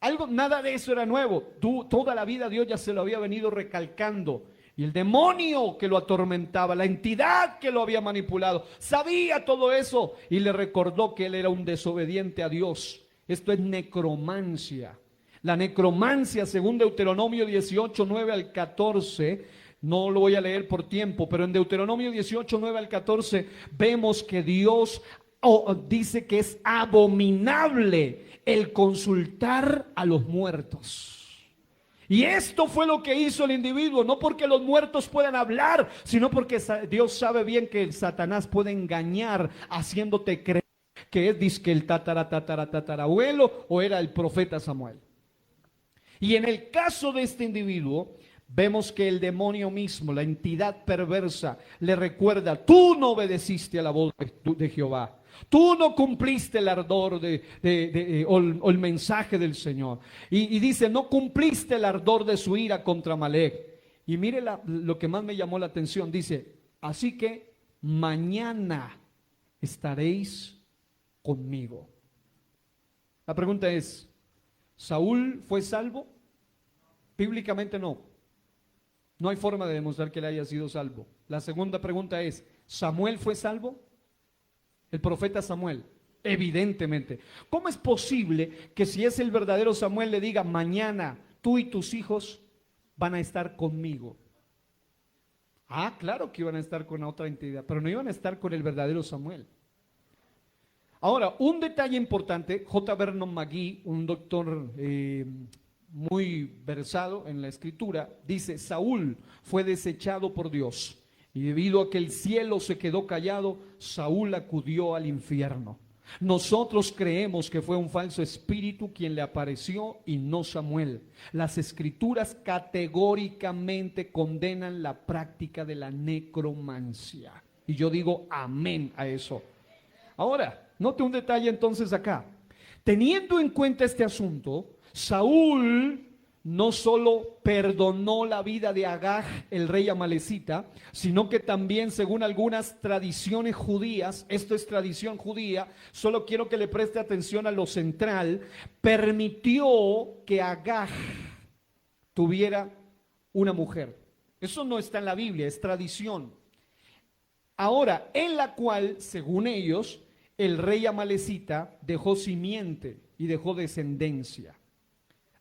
algo. Nada de eso era nuevo. Toda la vida Dios ya se lo había venido recalcando. Y el demonio que lo atormentaba, la entidad que lo había manipulado, sabía todo eso y le recordó que él era un desobediente a Dios. Esto es necromancia. La necromancia, según Deuteronomio 18, 9 al 14, No lo voy a leer por tiempo, pero en Deuteronomio 18, 9 al 14, vemos que Dios dice que es abominable el consultar a los muertos. Y esto fue lo que hizo el individuo, no porque los muertos puedan hablar, sino porque Dios sabe bien que el Satanás puede engañar haciéndote creer que es dizque el tatarabuelo o era el profeta Samuel. Y en el caso de este individuo, vemos que el demonio mismo, la entidad perversa, le recuerda: tú no obedeciste a la voz de Jehová. Tú no cumpliste el ardor o el mensaje del Señor. Y dice, no cumpliste el ardor de su ira contra Amalek. Y mire lo que más me llamó la atención. Dice, así que mañana estaréis conmigo. La pregunta es, ¿Saúl fue salvo? Bíblicamente no. No hay forma de demostrar que él haya sido salvo. La segunda pregunta es, ¿Samuel fue salvo? El profeta Samuel, evidentemente. ¿Cómo es posible que si es el verdadero Samuel le diga, mañana tú y tus hijos van a estar conmigo? Ah, claro que iban a estar con otra entidad, pero no iban a estar con el verdadero Samuel. Ahora, un detalle importante, J. Vernon McGee, un doctor muy versado en la escritura, dice, Saúl fue desechado por Dios. Y debido a que el cielo se quedó callado, Saúl acudió al infierno. Nosotros creemos que fue un falso espíritu quien le apareció y no Samuel. Las escrituras categóricamente condenan la práctica de la necromancia. Y yo digo amén a eso. Ahora, note un detalle entonces acá. Teniendo en cuenta este asunto, Saúl no solo perdonó la vida de Agag, el rey amalecita, sino que también, según algunas tradiciones judías, esto es tradición judía, solo quiero que le preste atención a lo central, permitió que Agag tuviera una mujer. Eso no está en la Biblia, es tradición. Ahora, en la cual, según ellos, el rey amalecita dejó simiente y dejó descendencia.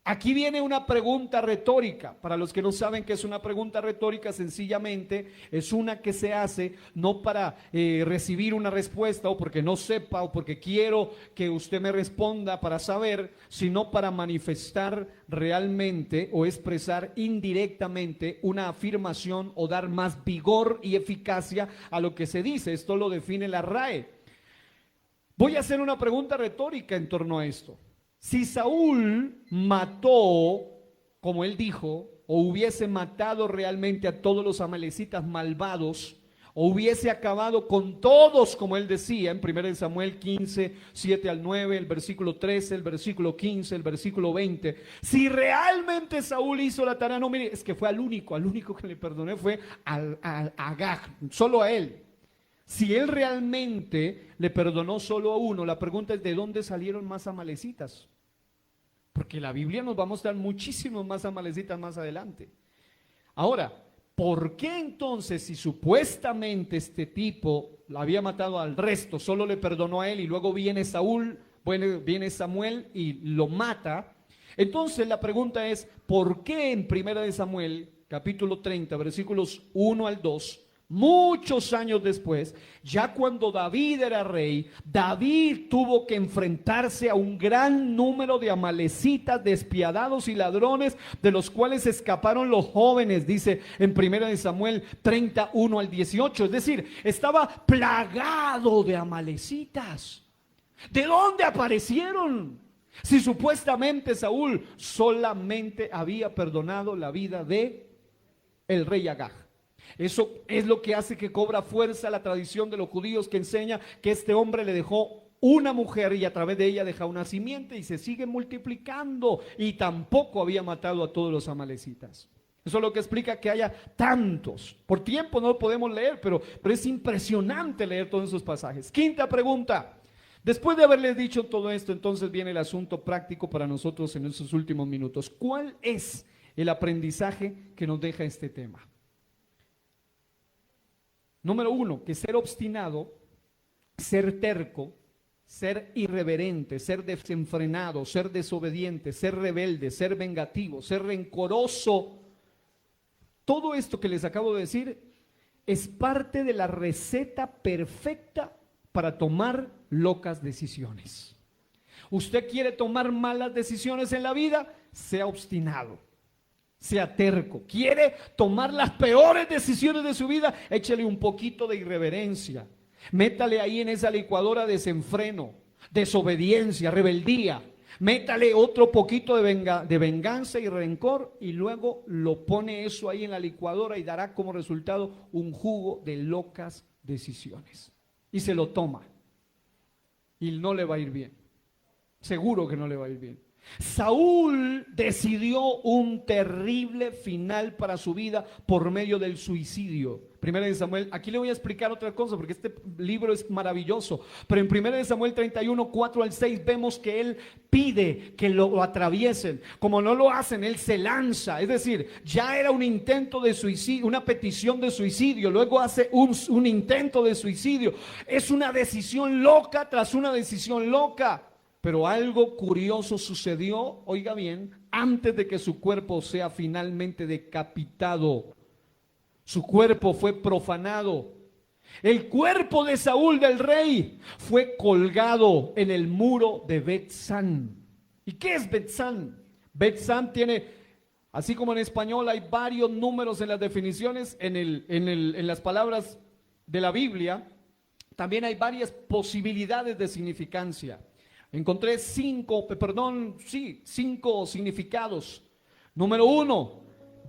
Aquí viene una pregunta retórica. Para los que no saben qué es una pregunta retórica, sencillamente es una que se hace no para recibir una respuesta o porque no sepa o porque quiero que usted me responda para saber, sino para manifestar realmente o expresar indirectamente una afirmación o dar más vigor y eficacia a lo que se dice. Esto lo define la RAE. Voy a hacer una pregunta retórica en torno a esto. Si Saúl mató, como él dijo, o hubiese matado realmente a todos los amalecitas malvados, o hubiese acabado con todos, como él decía, en 1 Samuel 15, 7 al 9, el versículo 13, el versículo 15, el versículo 20, si realmente Saúl hizo la tarea, no, mire, es que fue al único que le perdoné fue a Agag, solo a él. Si él realmente le perdonó solo a uno, la pregunta es, ¿de dónde salieron más amalecitas? Porque la Biblia nos va a mostrar muchísimos más amalecitas más adelante. Ahora, ¿por qué entonces, si supuestamente este tipo la había matado al resto, solo le perdonó a él y luego viene Samuel y lo mata? Entonces la pregunta es, ¿por qué en 1 Samuel, capítulo 30, versículos 1 al 2, muchos años después, ya cuando David era rey, David tuvo que enfrentarse a un gran número de amalecitas, despiadados y ladrones, de los cuales escaparon los jóvenes, dice en 1 Samuel 31 al 18, es decir, estaba plagado de amalecitas. ¿De dónde aparecieron? Si supuestamente Saúl solamente había perdonado la vida de el rey Agag. Eso es lo que hace que cobra fuerza la tradición de los judíos que enseña que este hombre le dejó una mujer y a través de ella deja una simiente y se sigue multiplicando, y tampoco había matado a todos los amalecitas. Eso es lo que explica que haya tantos. Por tiempo no lo podemos leer, pero es impresionante leer todos esos pasajes. Quinta pregunta. Después de haberles dicho todo esto, entonces viene el asunto práctico para nosotros en estos últimos minutos. ¿Cuál es el aprendizaje que nos deja este tema? Número 1, que ser obstinado, ser terco, ser irreverente, ser desenfrenado, ser desobediente, ser rebelde, ser vengativo, ser rencoroso, todo esto que les acabo de decir es parte de la receta perfecta para tomar locas decisiones. Usted quiere tomar malas decisiones en la vida, sea obstinado, sea terco. Quiere tomar las peores decisiones de su vida, échele un poquito de irreverencia. Métale ahí en esa licuadora desenfreno, desobediencia, rebeldía. Métale otro poquito de venganza y rencor y luego lo pone eso ahí en la licuadora y dará como resultado un jugo de locas decisiones. Y se lo toma y no le va a ir bien. Seguro que no le va a ir bien. Saúl decidió un terrible final para su vida por medio del suicidio. Primera de Samuel, aquí le voy a explicar otra cosa porque este libro es maravilloso, pero en Primera de Samuel 31, 4 al 6 vemos que él pide que lo atraviesen. Como no lo hacen, él se lanza, es decir, ya era un intento de suicidio, una petición de suicidio, luego hace un intento de suicidio. Es una decisión loca tras una decisión loca. Pero algo curioso sucedió, oiga bien, antes de que su cuerpo sea finalmente decapitado. Su cuerpo fue profanado. El cuerpo de Saúl, del rey, fue colgado en el muro de Bet-San. ¿Y qué es Bet-San? Bet-San tiene, así como en español hay varios números en las definiciones, en las palabras de la Biblia, también hay varias posibilidades de significancia. Encontré cinco significados. Número 1,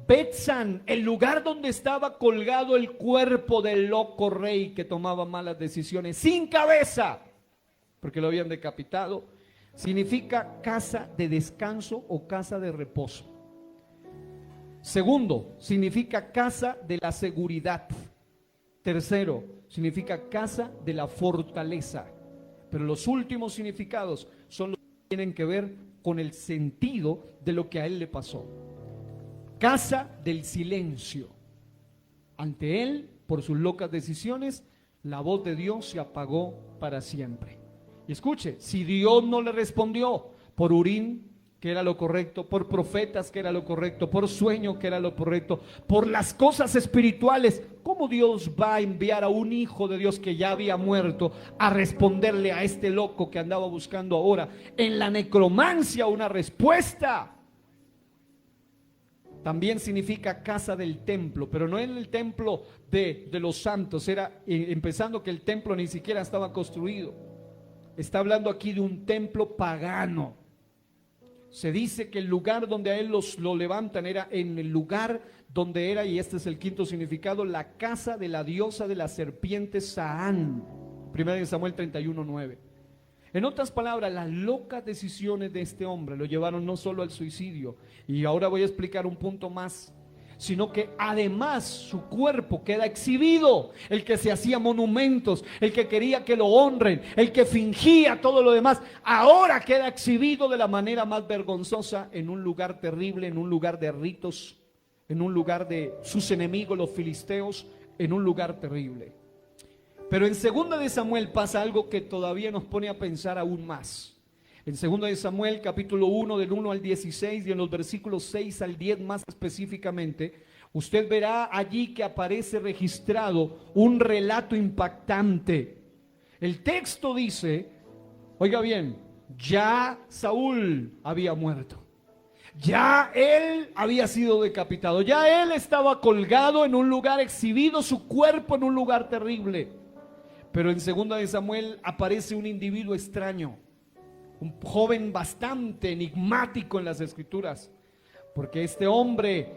Bet-San, el lugar donde estaba colgado el cuerpo del loco rey que tomaba malas decisiones, sin cabeza, porque lo habían decapitado, significa casa de descanso o casa de reposo. Segundo, significa casa de la seguridad. Tercero, significa casa de la fortaleza. Pero los últimos significados son los que tienen que ver con el sentido de lo que a él le pasó. Casa del silencio. Ante él, por sus locas decisiones, la voz de Dios se apagó para siempre. Y escuche, si Dios no le respondió por Urín, que era lo correcto, por profetas, que era lo correcto, por sueño, que era lo correcto, por las cosas espirituales, ¿cómo Dios va a enviar a un hijo de Dios que ya había muerto a responderle a este loco que andaba buscando ahora en la necromancia una respuesta? También significa casa del templo, pero no en el templo de los santos, era empezando que el templo ni siquiera estaba construido. Está hablando aquí de un templo pagano. Se dice que el lugar donde a él lo levantan era en el lugar donde era, y este es el quinto significado, la casa de la diosa de la serpiente Saán. Primera de Samuel 31, 9. En otras palabras, las locas decisiones de este hombre lo llevaron no solo al suicidio, y ahora voy a explicar un punto más, sino que además su cuerpo queda exhibido. El que se hacía monumentos, el que quería que lo honren, el que fingía todo lo demás, ahora queda exhibido de la manera más vergonzosa en un lugar terrible, en un lugar de ritos, en un lugar de sus enemigos, los filisteos, en un lugar terrible. Pero en 2 de Samuel pasa algo que todavía nos pone a pensar aún más. En 2 de Samuel, capítulo 1, del 1 al 16, y en los versículos 6 al 10 más específicamente, usted verá allí que aparece registrado un relato impactante. El texto dice, oiga bien, ya Saúl había muerto. Ya él había sido decapitado. Ya él estaba colgado en un lugar, exhibido su cuerpo en un lugar terrible. Pero en 2 de Samuel aparece un individuo extraño, un joven bastante enigmático en las escrituras, porque este hombre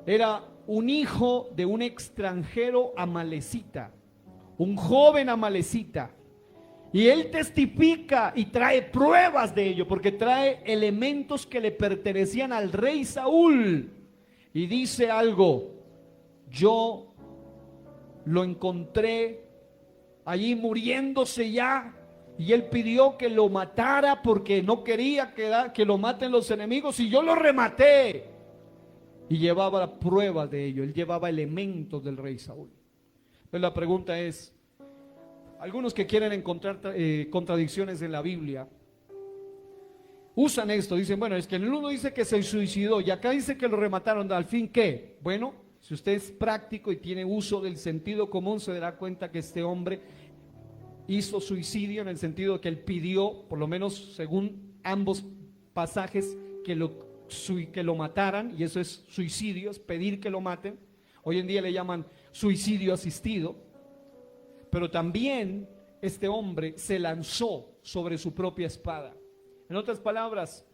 era un hijo de un extranjero amalecita, un joven amalecita, y él testifica y trae pruebas de ello, porque trae elementos que le pertenecían al rey Saúl, y dice algo: yo lo encontré allí muriéndose ya, y él pidió que lo matara porque no quería que lo maten los enemigos, y yo lo rematé. Y llevaba pruebas de ello, él llevaba elementos del rey Saúl. Entonces la pregunta es, algunos que quieren encontrar contradicciones en la Biblia, usan esto, dicen, bueno, es que en el uno dice que se suicidó y acá dice que lo remataron, ¿al fin qué? Bueno, Si usted es práctico y tiene uso del sentido común, se dará cuenta que este hombre hizo suicidio en el sentido de que él pidió, por lo menos según ambos pasajes, que lo mataran, y eso es suicidio, es pedir que lo maten. Hoy en día le llaman suicidio asistido. Pero también este hombre se lanzó sobre su propia espada. En otras palabras,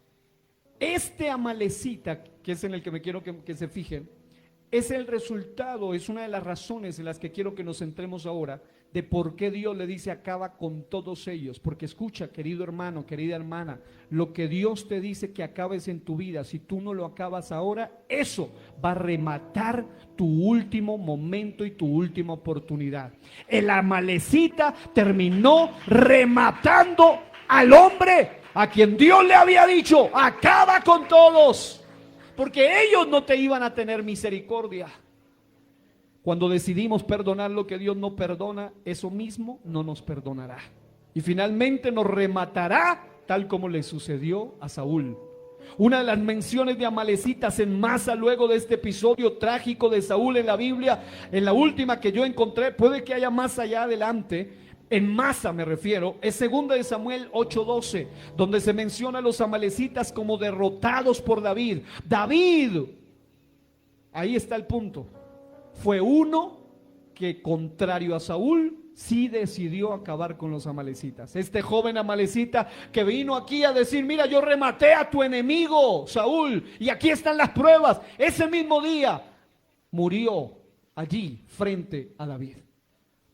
este amalecita, que es en el que me quiero que se fijen, es el resultado, es una de las razones en las que quiero que nos centremos ahora, de por qué Dios le dice acaba con todos ellos. Porque escucha, querido hermano, querida hermana, lo que Dios te dice que acabes en tu vida, si tú no lo acabas ahora, eso va a rematar tu último momento y tu última oportunidad. El amalecita terminó rematando al hombre a quien Dios le había dicho, acaba con todos, porque ellos no te iban a tener misericordia. Cuando decidimos perdonar lo que Dios no perdona, eso mismo no nos perdonará. Y finalmente nos rematará tal como le sucedió a Saúl. Una de las menciones de amalecitas en masa luego de este episodio trágico de Saúl en la Biblia, en la última que yo encontré, puede que haya más allá adelante, en masa me refiero, es 2 de Samuel 8:12, donde se menciona a los amalecitas como derrotados por David. David, ahí está el punto, fue uno que, contrario a Saúl, sí decidió acabar con los amalecitas. Este joven amalecita que vino aquí a decir, mira, yo rematé a tu enemigo Saúl y aquí están las pruebas. Ese mismo día murió allí frente a David,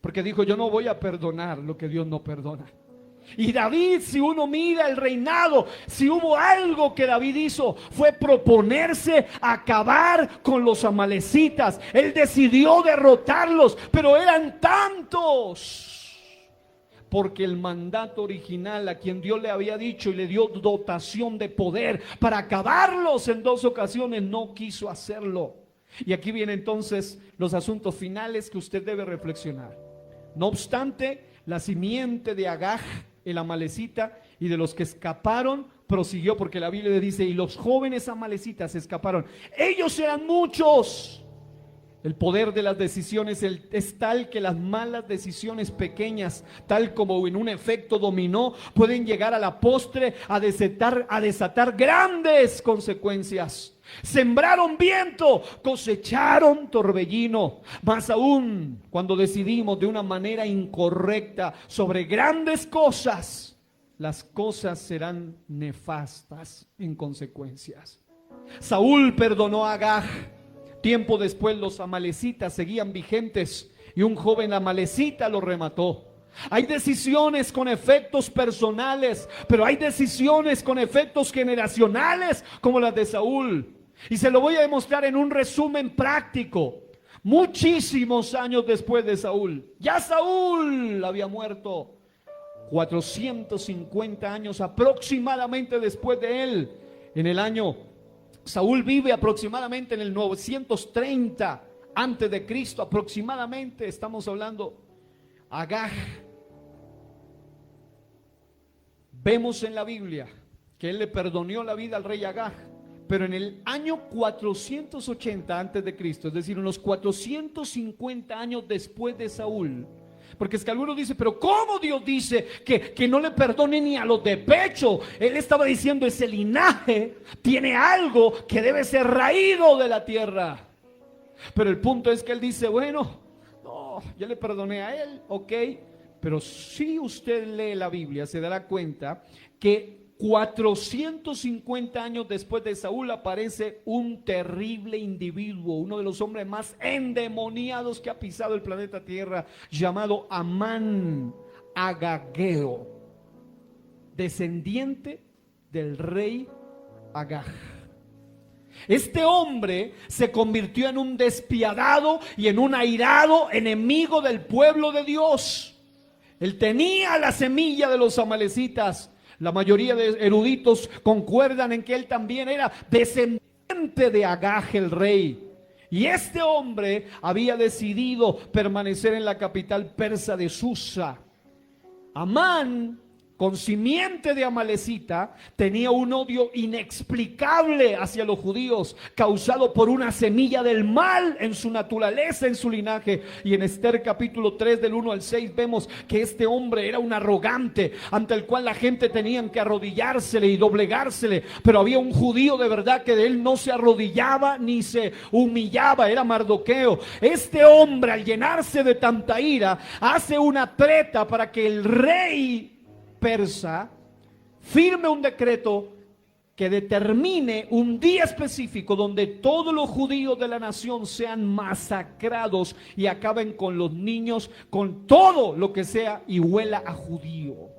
porque dijo, yo no voy a perdonar lo que Dios no perdona. Y David, si uno mira el reinado, si hubo algo que David hizo, fue proponerse acabar con los amalecitas. Él decidió derrotarlos, pero eran tantos, porque el mandato original a quien Dios le había dicho y le dio dotación de poder para acabarlos en 2 ocasiones, no quiso hacerlo. Y aquí vienen entonces los asuntos finales que usted debe reflexionar. No obstante, la simiente de Agag, el amalecita, y de los que escaparon, prosiguió, porque la Biblia dice, y los jóvenes amalecitas escaparon. Ellos eran muchos. El poder de las decisiones es tal que las malas decisiones pequeñas, tal como en un efecto dominó, pueden llegar a la postre a desatar grandes consecuencias. Sembraron viento, cosecharon torbellino. Más aún, cuando decidimos de una manera incorrecta sobre grandes cosas, las cosas serán nefastas en consecuencias. Saúl perdonó a Agag. Tiempo después los amalecitas seguían vigentes y un joven amalecita lo remató. Hay decisiones con efectos personales, pero hay decisiones con efectos generacionales como las de Saúl. Y se lo voy a demostrar en un resumen práctico. Muchísimos años después de Saúl, ya Saúl había muerto, 450 años aproximadamente después de él. En el año, Saúl vive aproximadamente en el 930 antes de Cristo, aproximadamente, estamos hablando. Agag, vemos en la Biblia que él le perdonó la vida al rey Agag, pero en el año 480 antes de Cristo, es decir, unos 450 años después de Saúl. Porque es que algunos dicen, pero ¿cómo Dios dice que no le perdone ni a los de pecho? Él estaba diciendo, ese linaje tiene algo que debe ser raído de la tierra. Pero el punto es que él dice, bueno, no, yo le perdoné a él, ok. Pero si usted lee la Biblia, se dará cuenta que 450 años después de Saúl aparece un terrible individuo, uno de los hombres más endemoniados que ha pisado el planeta Tierra, llamado Amán, agageo, descendiente del rey Agag. Este hombre se convirtió en un despiadado y en un airado enemigo del pueblo de Dios. Él tenía la semilla de los amalecitas. La mayoría de eruditos concuerdan en que él también era descendiente de Agag el rey. Y este hombre había decidido permanecer en la capital persa de Susa. Amán con simiente de amalecita, tenía un odio inexplicable hacia los judíos, causado por una semilla del mal en su naturaleza, en su linaje. Y en Esther capítulo 3 del 1 al 6 vemos que este hombre era un arrogante, ante el cual la gente tenían que arrodillársele y doblegársele, pero había un judío de verdad que de él no se arrodillaba ni se humillaba, era Mardoqueo. Este hombre, al llenarse de tanta ira, hace una treta para que el rey persa firme un decreto que determine un día específico donde todos los judíos de la nación sean masacrados y acaben con los niños, con todo lo que sea y huela a judío.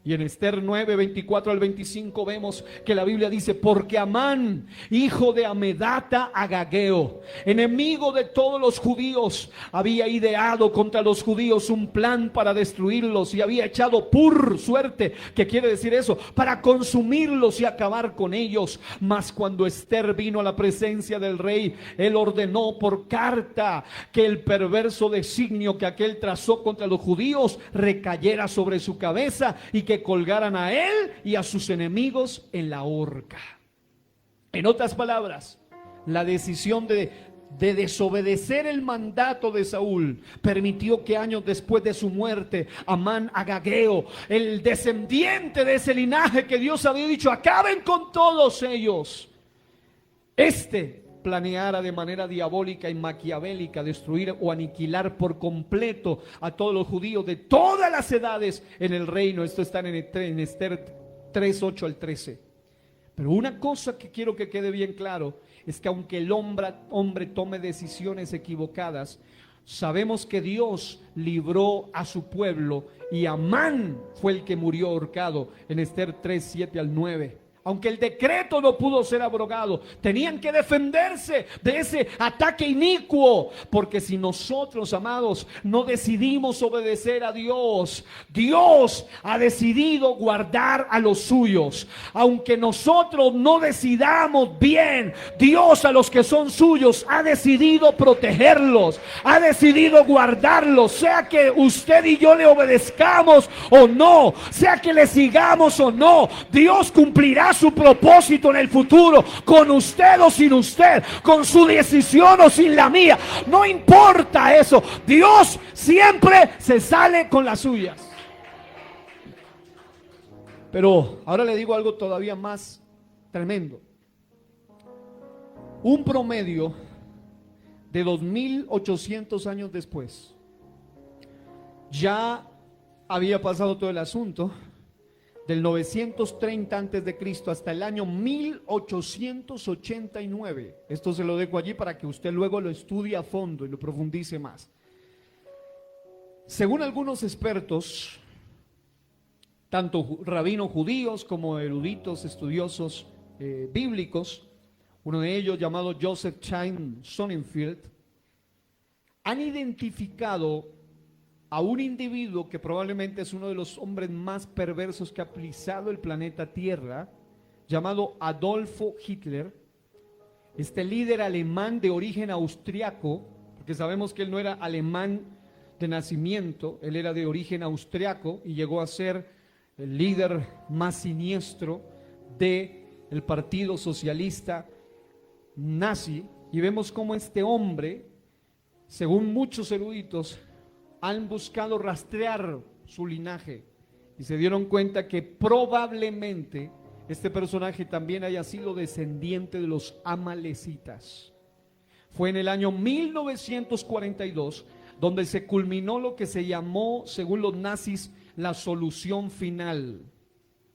Y en Esther 9, 24 al 25 vemos que la Biblia dice: porque Amán, hijo de Amedata Agageo, enemigo de todos los judíos, había ideado contra los judíos un plan para destruirlos y había echado suerte, que quiere decir eso, para consumirlos y acabar con ellos. Mas cuando Esther vino a la presencia del rey, él ordenó por carta que el perverso designio que aquel trazó contra los judíos recayera sobre su cabeza y que colgaran a él y a sus enemigos en la horca. En otras palabras, la decisión de desobedecer el mandato de Saúl permitió que años después de su muerte, Amán Agageo, el descendiente de ese linaje que Dios había dicho acaben con todos ellos, planeara de manera diabólica y maquiavélica destruir o aniquilar por completo a todos los judíos de todas las edades en el reino. Esto está en Esther 3, 8 al 13. Pero una cosa que quiero que quede bien claro es que aunque el hombre tome decisiones equivocadas, sabemos que Dios libró a su pueblo y Amán fue el que murió ahorcado en Esther 3, 7 al 9. Aunque el decreto no pudo ser abrogado, tenían que defenderse de ese ataque inicuo, porque si nosotros, amados, no decidimos obedecer a Dios, Dios ha decidido guardar a los suyos. Aunque nosotros no decidamos bien, Dios a los que son suyos ha decidido protegerlos, ha decidido guardarlos, sea que usted y yo le obedezcamos o no, sea que le sigamos o no, Dios cumplirá su propósito en el futuro, con usted o sin usted, con su decisión o sin la mía, no importa eso, Dios siempre se sale con las suyas. Pero ahora le digo algo todavía más tremendo. Un promedio de 2800 años después, ya había pasado todo el asunto. Del 930 antes de Cristo hasta el año 1889. Esto se lo dejo allí para que usted luego lo estudie a fondo y lo profundice más. Según algunos expertos, tanto rabinos judíos como eruditos estudiosos bíblicos, uno de ellos llamado Joseph Chaim Sonnenfeld, han identificado a un individuo que probablemente es uno de los hombres más perversos que ha pisado el planeta Tierra, llamado Adolfo Hitler. Este líder alemán de origen austriaco, porque sabemos que él no era alemán de nacimiento, él era de origen austriaco y llegó a ser el líder más siniestro del Partido Socialista Nazi. Y vemos cómo este hombre, según muchos eruditos, han buscado rastrear su linaje y se dieron cuenta que probablemente este personaje también haya sido descendiente de los amalecitas. Fue en el año 1942 donde se culminó lo que se llamó, según los nazis, la solución final.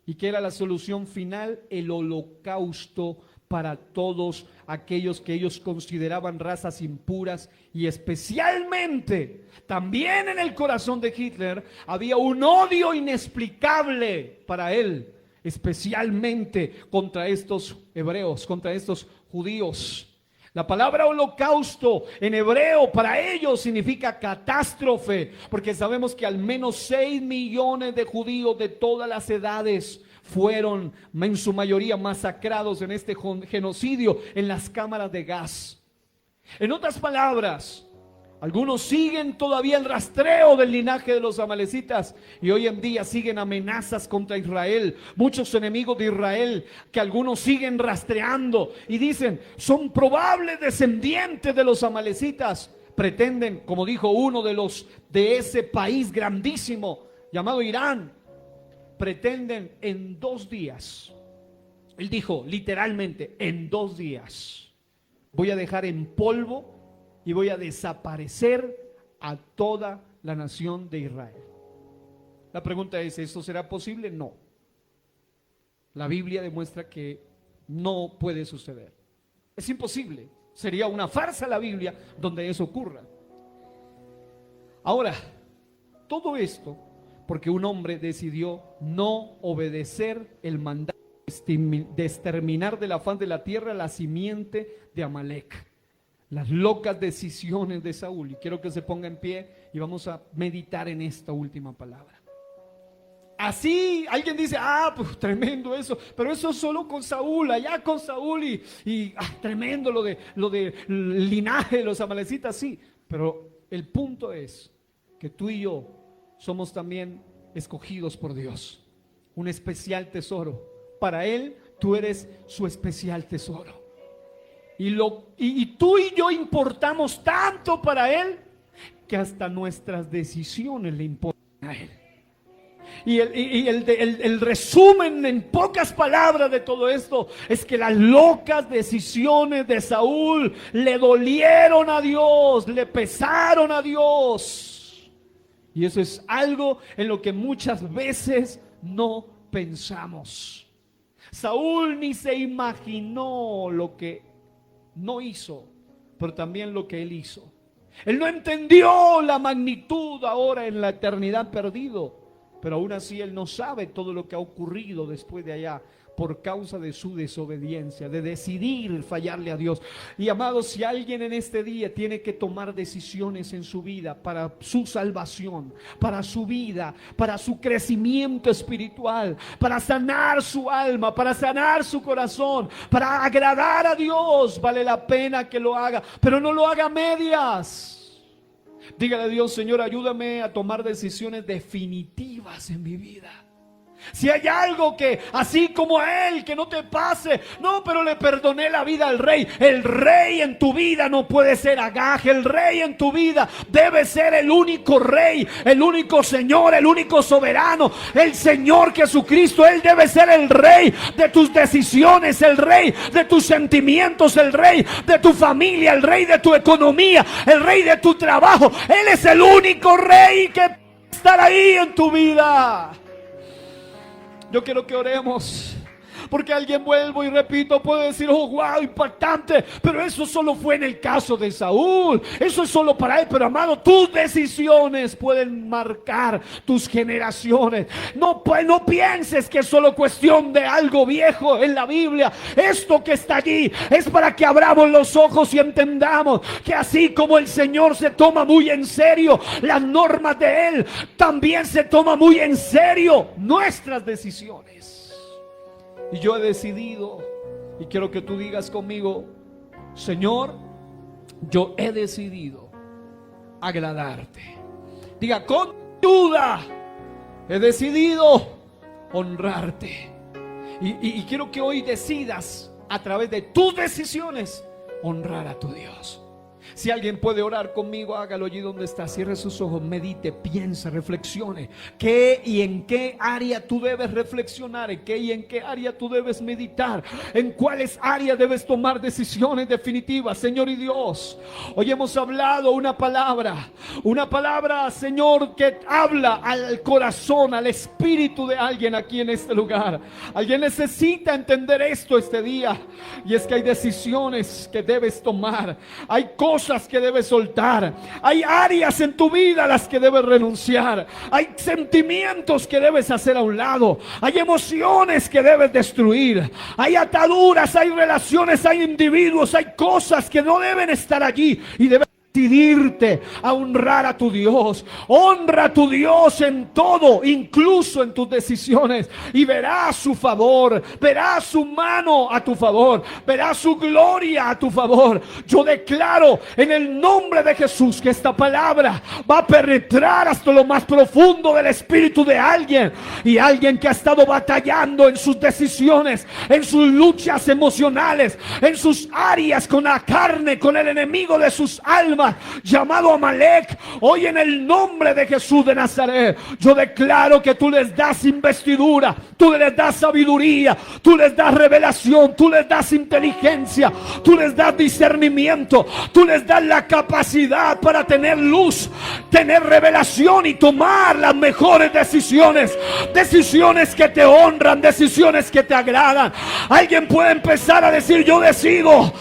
¿Y qué era la solución final? El holocausto para todos aquellos que ellos consideraban razas impuras, y especialmente también en el corazón de Hitler había un odio inexplicable para él, especialmente contra estos hebreos, contra estos judíos. La palabra holocausto en hebreo para ellos significa catástrofe, porque sabemos que al menos 6 millones de judíos de todas las edades fueron en su mayoría masacrados en este genocidio en las cámaras de gas. En otras palabras, Algunos siguen todavía el rastreo del linaje de los amalecitas y hoy en día siguen amenazas contra Israel. Muchos enemigos de Israel que algunos siguen rastreando y dicen son probables descendientes de los amalecitas. Pretenden, como dijo uno de ese país grandísimo llamado Irán, pretenden en 2 días. Él dijo literalmente, en 2 días voy a dejar en polvo y voy a desaparecer a toda la nación de Israel. La pregunta es, ¿esto será posible? No. La Biblia demuestra que no puede suceder. Es imposible. Sería una farsa la Biblia donde eso ocurra. Ahora, todo esto porque un hombre decidió no obedecer el mandato de exterminar de la faz de la tierra la simiente de Amalek. Las locas decisiones de Saúl. Y quiero que se ponga en pie y vamos a meditar en esta última palabra. Así, alguien dice, pues tremendo eso, pero eso solo con Saúl, allá con Saúl y tremendo lo de linaje de los amalecitas, sí. Pero el punto es que tú y yo somos también escogidos por Dios, un especial tesoro. Para Él, tú eres su especial tesoro. Y tú y yo importamos tanto para Él que hasta nuestras decisiones le importan a Él. Y el resumen en pocas palabras de todo esto es que las locas decisiones de Saúl le dolieron a Dios, le pesaron a Dios. Y eso es algo en lo que muchas veces no pensamos. Saúl ni se imaginó lo que no hizo, pero también lo que él hizo. Él no entendió la magnitud ahora en la eternidad perdido, pero aún así él no sabe todo lo que ha ocurrido después de allá por causa de su desobediencia, de decidir fallarle a Dios. Y amados, si alguien en este día tiene que tomar decisiones en su vida para su salvación, para su vida, para su crecimiento espiritual, para sanar su alma, para sanar su corazón, para agradar a Dios, vale la pena que lo haga, pero no lo haga a medias. Dígale a Dios, Señor, ayúdame a tomar decisiones definitivas en mi vida. Si hay algo que, así como a él, que no te pase, no, pero le perdoné la vida al rey. El rey en tu vida no puede ser Agag. El rey en tu vida debe ser el único rey, el único Señor, el único soberano, el Señor Jesucristo. Él debe ser el rey de tus decisiones, el rey de tus sentimientos, el rey de tu familia, el rey de tu economía, el rey de tu trabajo. Él es el único rey que puede estar ahí en tu vida. Yo quiero que oremos, porque alguien, vuelvo y repito, puede decir, oh wow, impactante, pero eso solo fue en el caso de Saúl, eso es solo para él. Pero amado, tus decisiones pueden marcar tus generaciones. No pienses que es solo cuestión de algo viejo en la Biblia. Esto que está allí es para que abramos los ojos y entendamos que así como el Señor se toma muy en serio las normas de Él, también se toma muy en serio nuestras decisiones. Y yo he decidido, y quiero que tú digas conmigo, Señor, yo he decidido agradarte. Diga, con duda, he decidido honrarte. Y quiero que hoy decidas, a través de tus decisiones, honrar a tu Dios. Si alguien puede orar conmigo, hágalo allí donde está. Cierre sus ojos, medite, piensa, reflexione. ¿Qué y en qué área tú debes reflexionar? ¿En qué y en qué área tú debes meditar? ¿En cuáles áreas debes tomar decisiones definitivas? Señor y Dios, hoy hemos hablado una palabra, Señor, que habla al corazón, al espíritu de alguien aquí en este lugar. Alguien necesita entender esto este día, y es que hay decisiones que debes tomar, hay cosas que debes soltar, hay áreas en tu vida a las que debes renunciar, hay sentimientos que debes hacer a un lado, hay emociones que debes destruir, hay ataduras, hay relaciones, hay individuos, hay cosas que no deben estar allí y debes decidirte a honrar a tu Dios. Honra a tu Dios en todo, incluso en tus decisiones, y verás su favor, verás su mano a tu favor, verás su gloria a tu favor. Yo declaro en el nombre de Jesús que esta palabra va a penetrar hasta lo más profundo del espíritu de alguien, y alguien que ha estado batallando en sus decisiones, en sus luchas emocionales, en sus áreas con la carne, con el enemigo de sus almas llamado Amalek. Hoy en el nombre de Jesús de Nazaret, yo declaro que tú les das investidura, tú les das sabiduría, tú les das revelación, tú les das inteligencia, tú les das discernimiento, tú les das la capacidad para tener luz, tener revelación y tomar las mejores decisiones, decisiones que te honran, decisiones que te agradan. Alguien puede empezar a decir: yo decido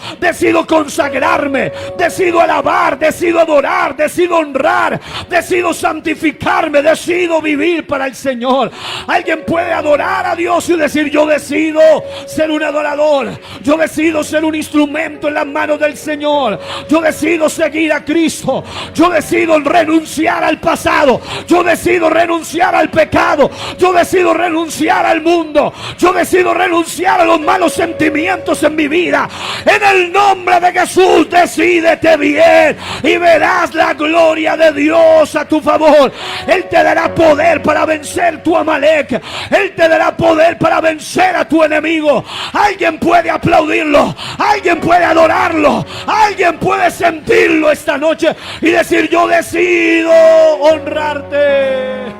consagrarme, decido alabar, decido adorar, decido honrar, decido santificarme, decido vivir para el Señor. Alguien puede adorar a Dios y decir: yo decido ser un adorador, yo decido ser un instrumento en las manos del Señor, yo decido seguir a Cristo, yo decido renunciar al pasado, yo decido renunciar al pecado, yo decido renunciar al mundo, yo decido renunciar a los malos sentimientos en mi vida. En el nombre de Jesús, decídete bien y verás la gloria de Dios a tu favor. Él te dará poder para vencer tu Amalek, Él te dará poder para vencer a tu enemigo. Alguien puede aplaudirlo, alguien puede adorarlo, alguien puede sentirlo esta noche y decir: yo decido honrarte.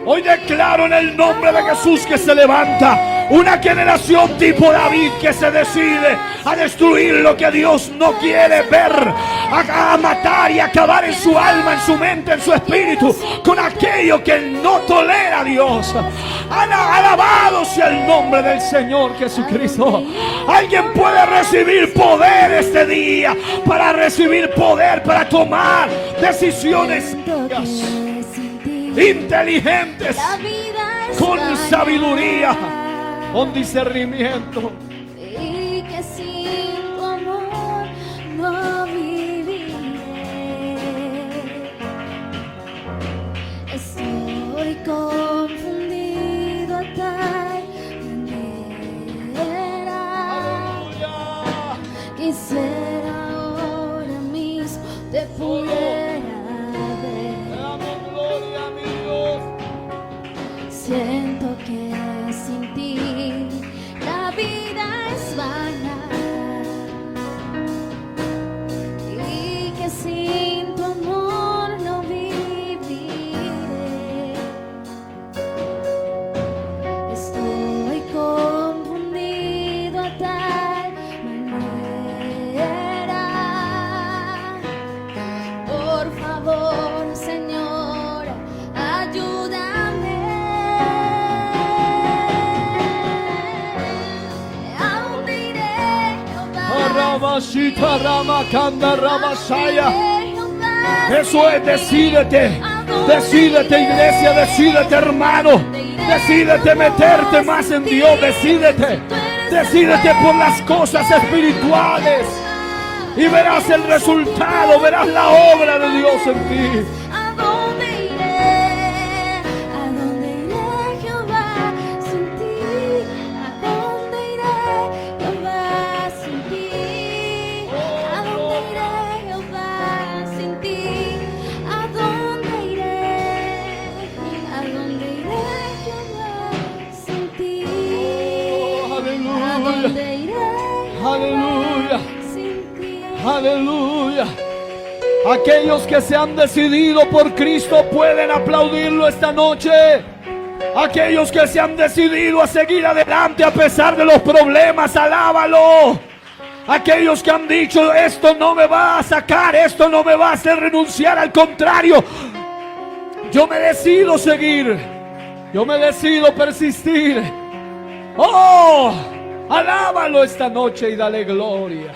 Hoy declaro en el nombre de Jesús que se levanta una generación tipo David que se decide a destruir lo que Dios no quiere ver, a matar y acabar en su alma, en su mente, en su espíritu, con aquello que no tolera a Dios. Alabado sea el nombre del Señor Jesucristo. Alguien puede recibir poder este día, para recibir poder para tomar decisiones inteligentes, con sabiduría, con discernimiento. Y que sin tu amor no viviré. Estoy confundido a tal manera. Quisiera ahora mismo te pudiera ver. Siento que sin ti la vida es vana, y que sin tu amor no viviré. Estoy confundido a tal manera. Por favor, Señor, ayúdame. Eso es, decídete, decídete iglesia, decídete hermano, decídete meterte más en Dios, decídete por las cosas espirituales y verás el resultado, verás la obra de Dios en ti. ¿A dónde iré? ¿A dónde iré, Jehová, sin ti? ¿A dónde iré, Jehová, sin ti? ¿A dónde iré, Jehová, sin ti? ¿A dónde iré? ¿A dónde iré, Jehová, sin ti? ¿A dónde iré, Aleluya. sin ti? Aleluya. Aquellos que se han decidido por Cristo pueden aplaudirlo esta noche. Aquellos que se han decidido a seguir adelante a pesar de los problemas, alábalo. Aquellos que han dicho: esto no me va a sacar, esto no me va a hacer renunciar, al contrario, yo me decido seguir, yo me decido persistir. Oh, alábalo esta noche y dale gloria.